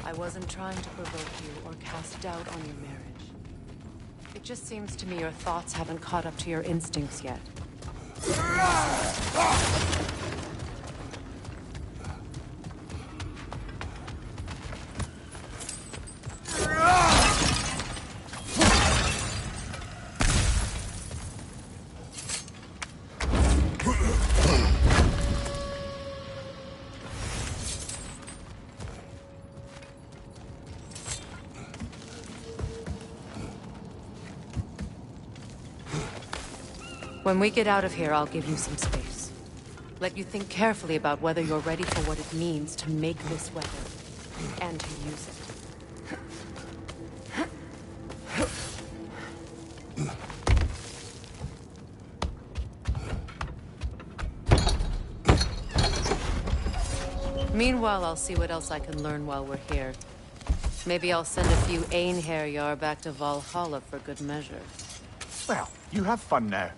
I wasn't trying to provoke you or cast doubt on your marriage. It just seems to me your thoughts haven't caught up to your instincts yet. When we get out of here, I'll give you some space. Let you think carefully about whether you're ready for what it means to make this weapon, and to use it. Meanwhile, I'll see what else I can learn while we're here. Maybe I'll send a few Einherjar back to Valhalla for good measure.
Well, you have fun now.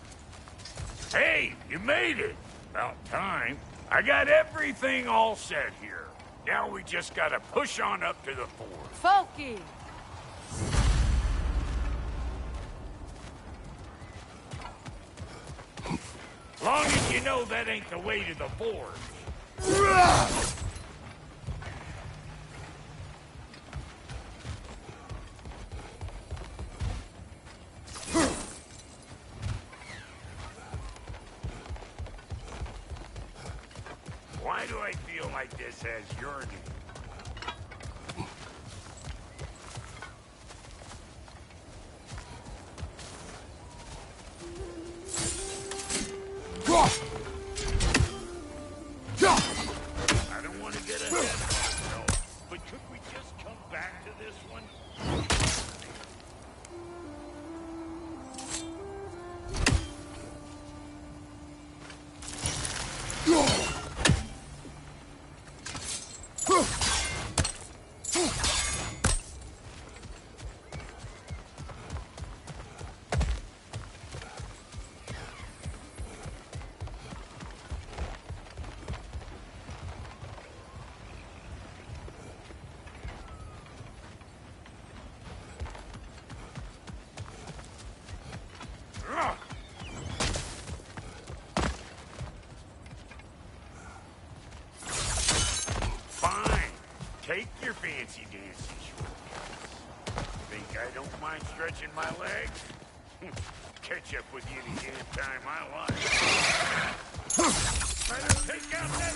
Hey, you made it! About time. I got everything all set here. Now we just gotta push on up to the fort.
Folky!
Long as you know that ain't the way to the forge. Why do I feel like this has yearning? I don't want to get ahead of myself, but could we just come back to this one? take your fancy dancy shortcuts. Think I don't mind stretching my legs? Catch up with you any damn time I like. Better take out that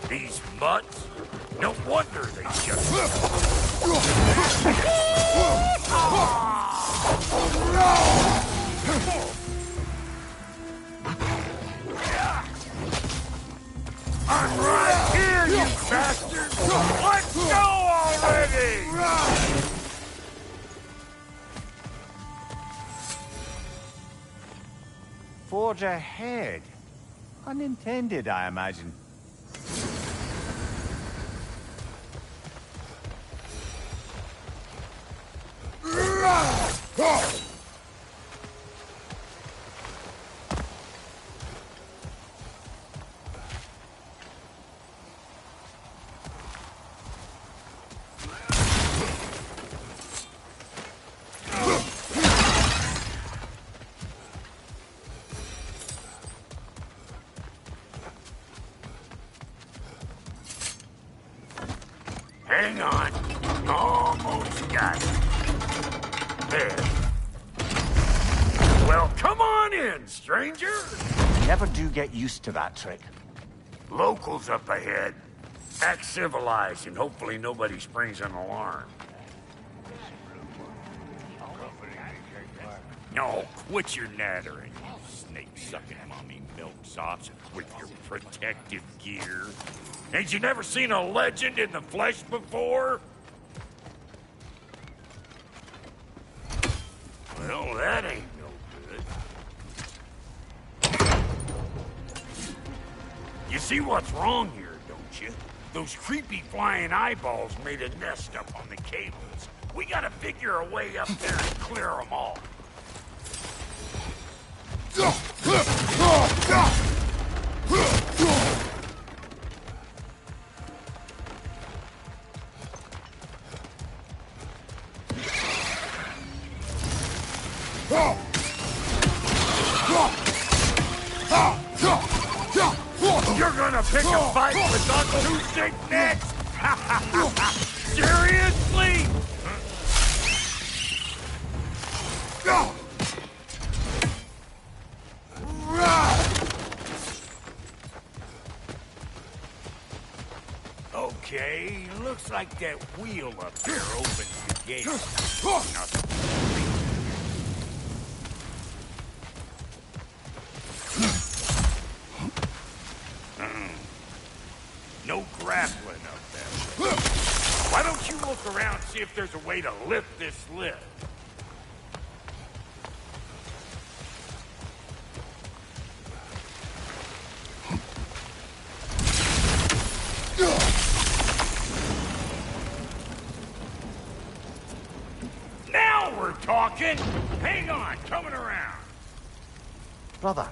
These mutts? No wonder they shut I'm right here, you bastard! Let's go already!
Forge ahead. Unintended, I imagine.
Hang on. Almost got it. There. Well, come on in, stranger.
Never do get used to that trick.
Locals up ahead. Act civilized and hopefully nobody springs an alarm. No, quit your nattering, you snake-sucking mommy milksops with your protective gear. Ain't you never seen a legend in the flesh before? Well, that ain't no good. You see what's wrong here, don't you? Those creepy flying eyeballs made a nest up on the cables. We gotta figure a way up there and clear them all. You're gonna pick a fight with us two thick necks? Seriously? Okay, looks like that wheel up there opens the gate. Nothing. No grappling up there. Why don't you look around and see if there's a way to lift this lift? Now we're talking! Hang on, coming around.
Brother,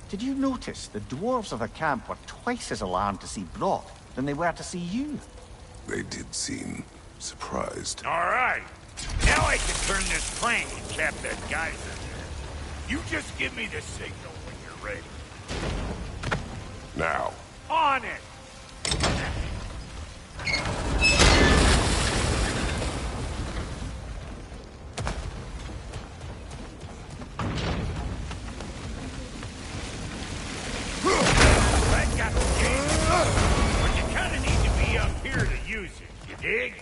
did you notice the dwarves of the camp were twice as alarmed to see Brock than they were to see you?
They did seem surprised.
All right. Now I can turn this crank and cap that geyser there. You just give me the signal when you're ready.
Now.
On it! That got the game. But you kind of need to be up here to use it, you dig?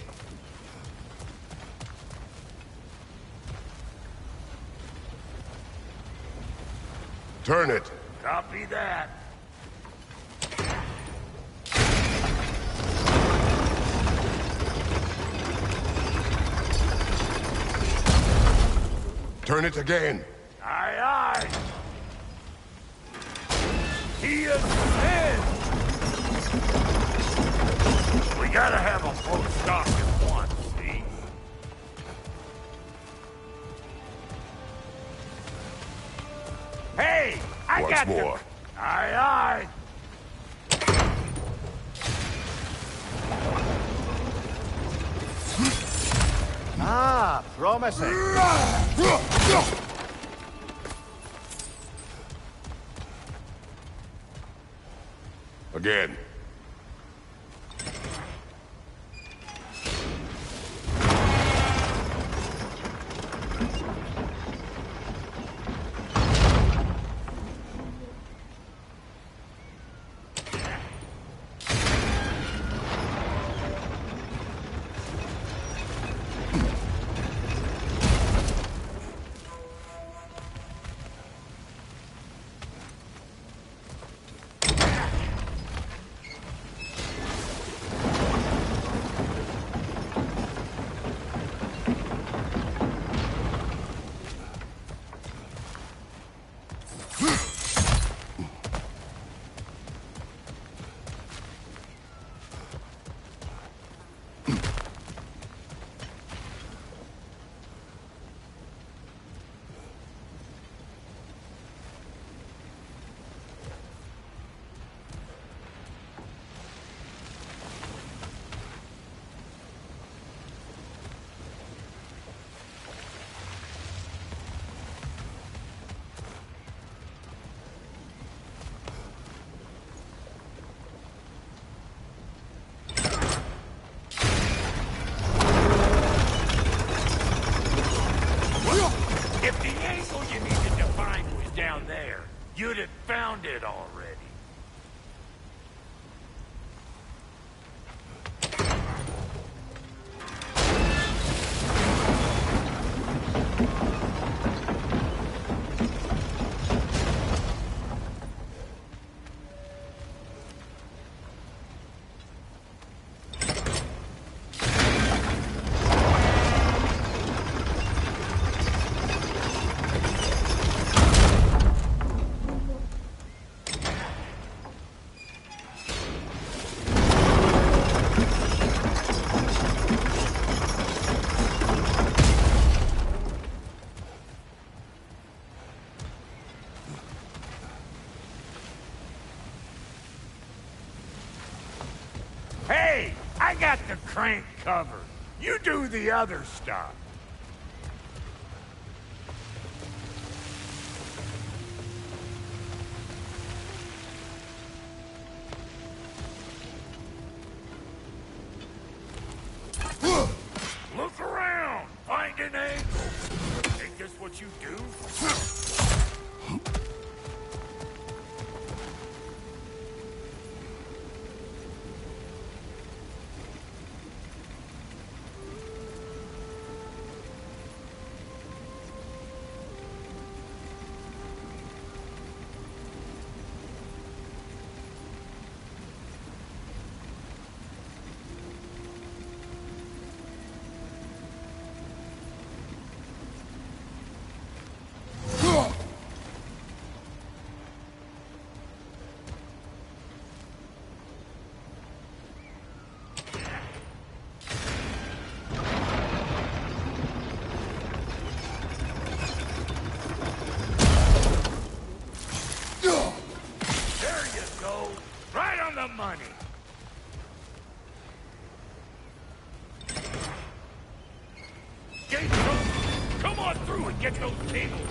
Turn it.
Copy that.
Turn it again.
Aye, aye. He is dead. We gotta have them both stopped at once.
Once more.
Aye, aye.
Ah, promising.
Again.
If the angle you needed to find was down there, you'd have found it already. Hey, I got the crank covered. You do the other stuff. Look around. Find an angle. Ain't this what you do? The money. Gates open. Come on through and get those cables.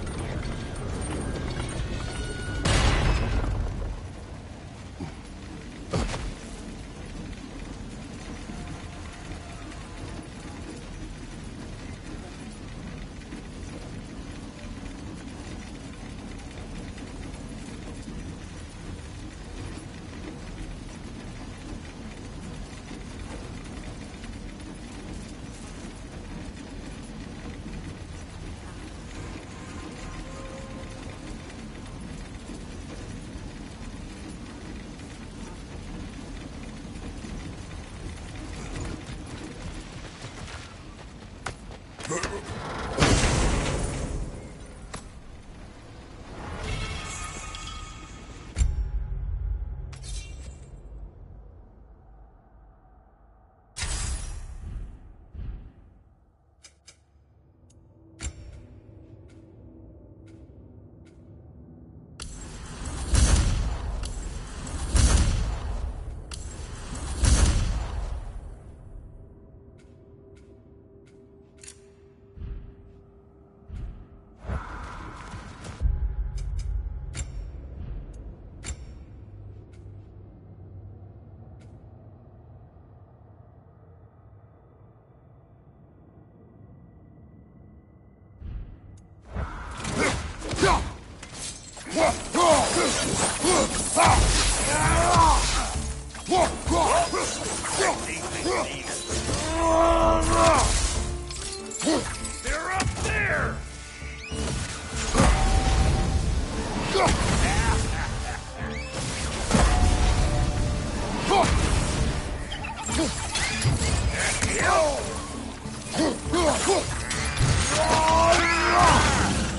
They're up there!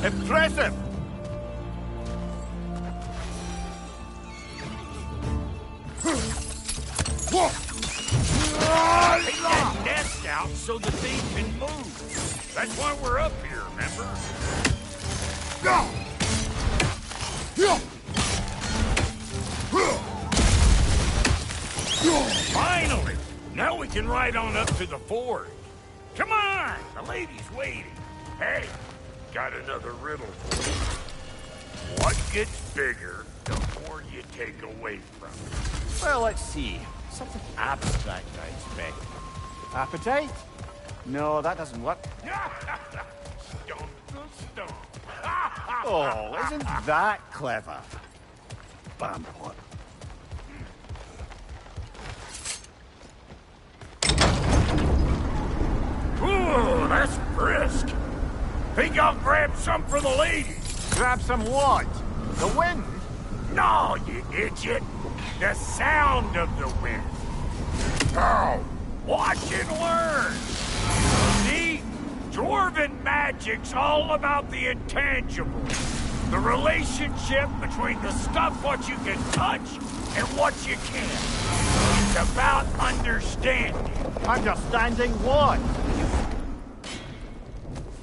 Impressive!
Take that nest out so the thing can move. That's why we're up here, remember? Finally! Now we can ride on up to the fort. Come on! The lady's waiting. Hey, got another riddle for you. What gets bigger the more you take away from it?
Well, let's see. Something abstract, I expect. Appetite? No, that doesn't work.
Stomp the stomp.
Oh, isn't that clever? Bam pot.
Ooh, that's brisk. Think I'll grab some for the ladies.
Grab some what? The wind?
No, you idiot. The sound of the wind. Oh, watch and learn. See? Dwarven magic's all about the intangible. The relationship between the stuff what you can touch and what you can't. It's about understanding.
Understanding what?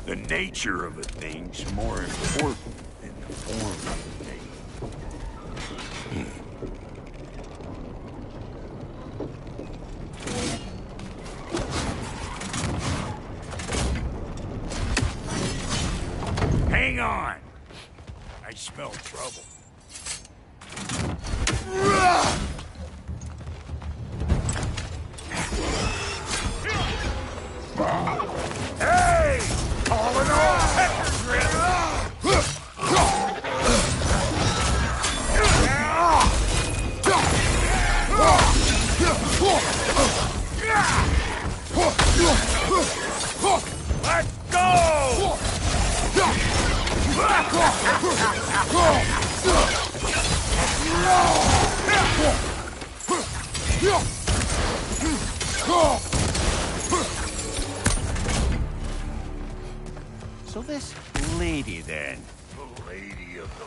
The nature of a thing's more important than the form of the thing. Hang on. I smell trouble. Hey! All in all, Pepper's Let's go!
So this lady, then?
The lady of the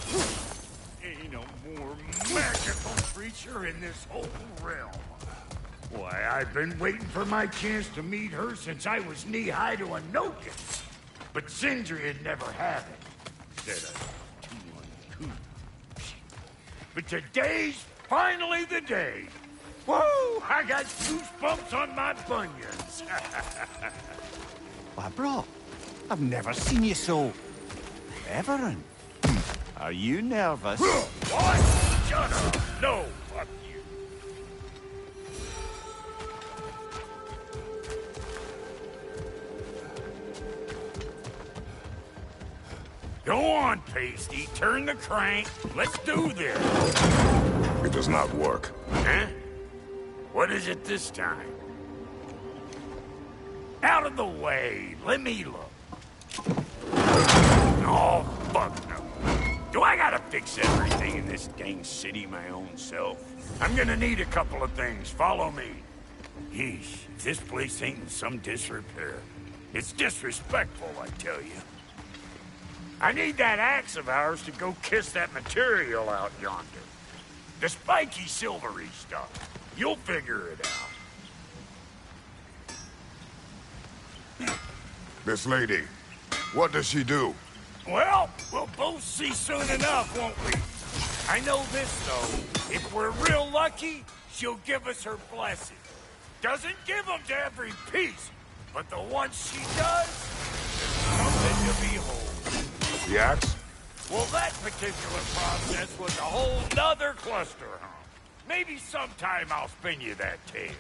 forest. Ain't a more magical creature in this whole realm. Why, I've been waiting for my chance to meet her since I was knee-high to a Noken. But Sindri had never had it. Said I too uncouth. But today's finally the day. Whoa! I got goosebumps on my bunions.
Why, bro, I've never seen you so... reverent. Are you nervous?
What? Shut up! No, fuck you. Go on, Pasty. Turn the crank. Let's do this.
It does not work.
Huh? What is it this time? Out of the way. Let me look. Oh, fuck no. Do I gotta fix everything in this dang city my own self? I'm gonna need a couple of things. Follow me. Yeesh, if this place ain't in some disrepair. It's disrespectful, I tell you. I need that axe of ours to go kiss that material out yonder. The spiky silvery stuff. You'll figure it out.
This lady, what does she do?
Well, we'll both see soon enough, won't we? I know this, though. If we're real lucky, she'll give us her blessing. Doesn't give them to every piece, but the ones she does, there's something to behold.
The axe?
Well, that particular process was a whole nother cluster, huh? Maybe sometime I'll spin you that tale.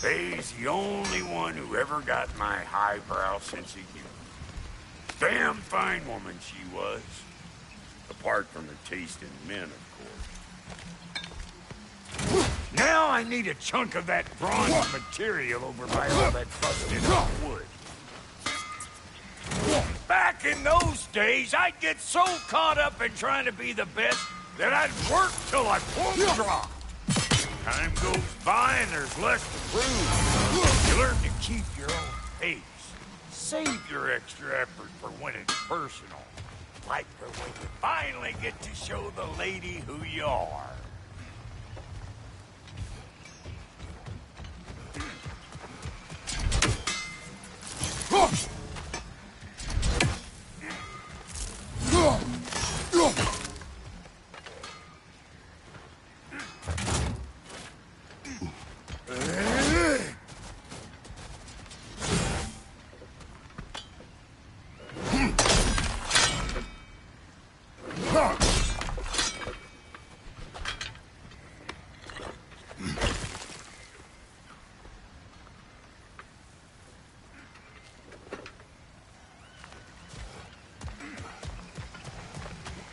Faye's the only one who ever got my highbrow sense of humor. Damn fine woman she was. Apart from her taste in men, of course. Now I need a chunk of that bronze material over by all that busted up wood. Back in those days, I'd get so caught up in trying to be the best that I'd work till I plumb dropped. Time goes by and there's less to prove. You learn to keep your own pace. Save your extra effort for when it's personal. Like for when you finally get to show the lady who you are.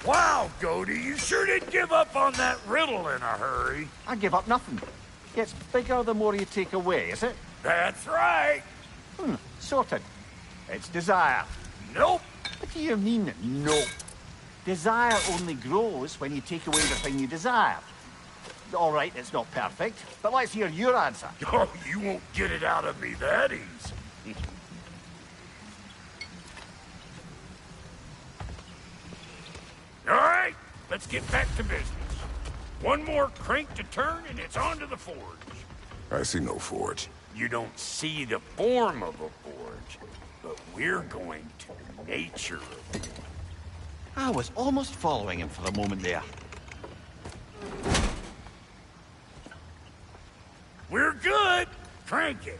Wow, Goody, you sure did give up on that riddle in a hurry.
I give up nothing. Gets bigger the more you take away, is it?
That's right.
Sorted. It's desire.
Nope.
What do you mean, nope? Desire only grows when you take away the thing you desire. All right, it's not perfect, but let's hear your answer.
Oh, you won't get it out of me that easy. All right, let's get back to business. One more crank to turn and it's on to the forge.
I see no forge.
You don't see the form of a forge, but we're going to the nature of it.
I was almost following him for a moment there.
We're good. Crank it.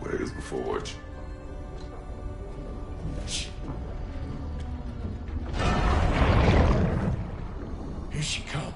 Where's the forge?
Here she comes.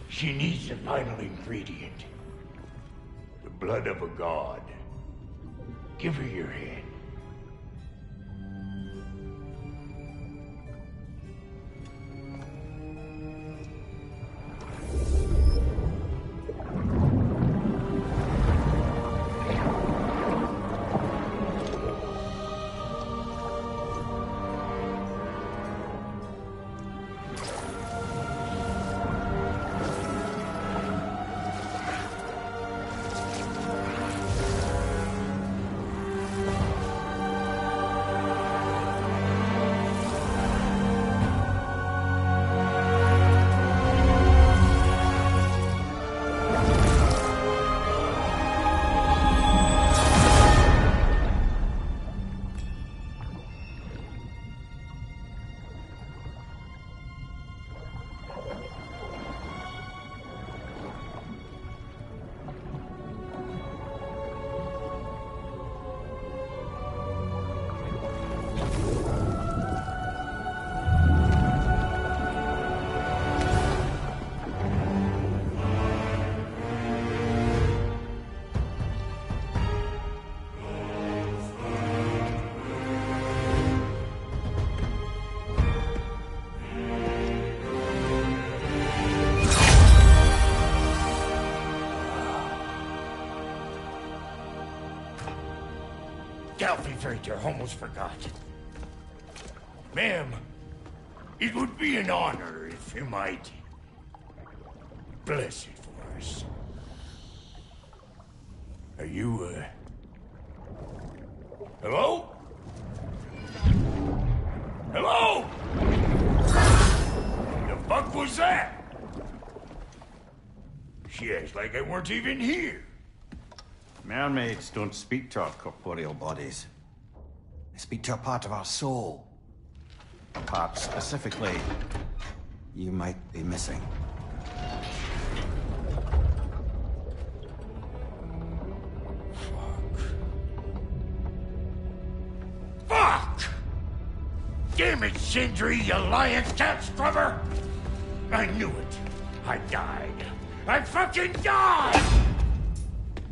She needs the final ingredient. The blood of a god. Give her your hand. Traitor, almost forgot. Ma'am, it would be an honor if you might bless it for us. Are you, hello? Hello? The fuck was that? She acts like I weren't even here.
Mermaids don't speak to our corporeal bodies. They speak to a part of our soul. A part specifically you might be missing.
Fuck! Damn it, Sindri, you lion cat scrubber! I knew it. I died. I fucking died!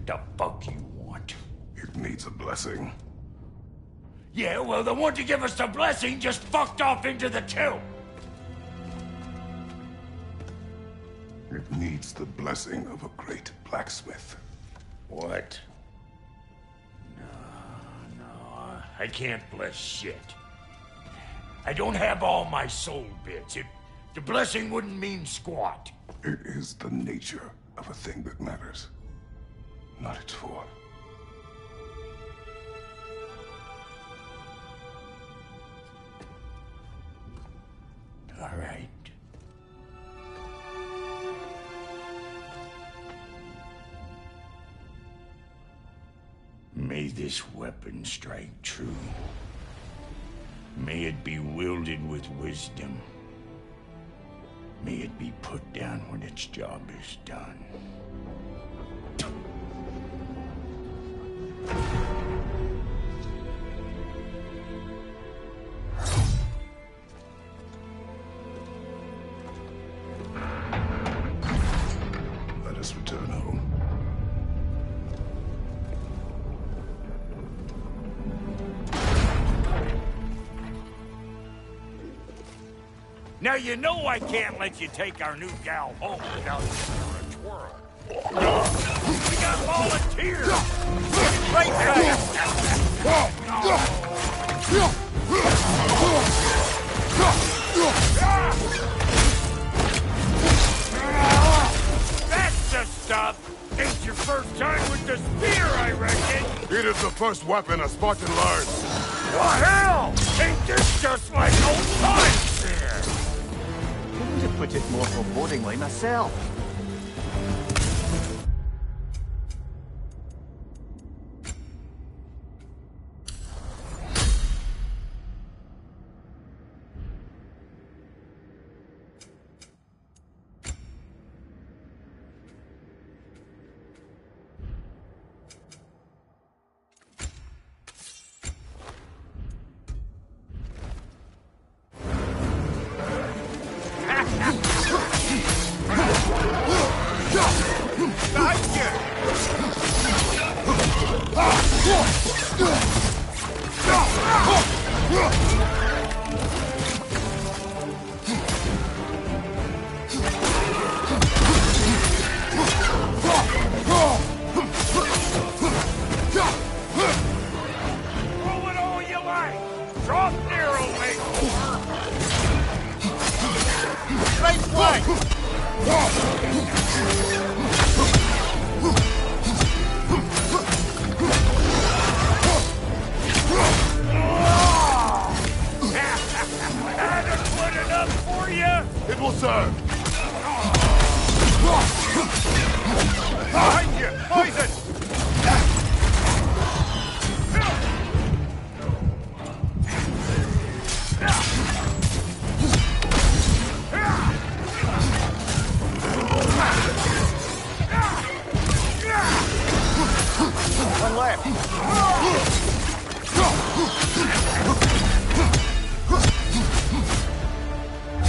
The fuck you want?
It needs a blessing.
Yeah, well, the one to give us the blessing just fucked off into the tomb.
It needs the blessing of a great blacksmith.
What? No, I can't bless shit. I don't have all my soul bits. The blessing wouldn't mean squat.
It is the nature of a thing that matters, not its form.
All right. May this weapon strike true. May it be wielded with wisdom. May it be put down when its job is done.
Let us return home.
Now you know I can't let you take our new gal home without giving her a twirl. We got volunteers! Right That's the stuff! Ain't your first time with the spear, I reckon!
It is the first weapon a Spartan learns.
What hell? Ain't this just like old times here?
Couldn't have put it more forebodingly myself.
Throw it all you like! Drop Nero, mate! Straight flank! Adequate enough for you?
It will serve.
Behind you! Poison!
One left.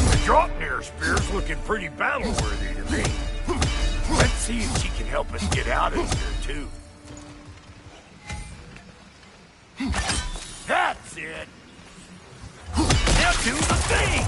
The Draupnir spear's looking pretty battle-worthy to me. Let's see if she can help us get out of here, too. That's it! Now do the thing!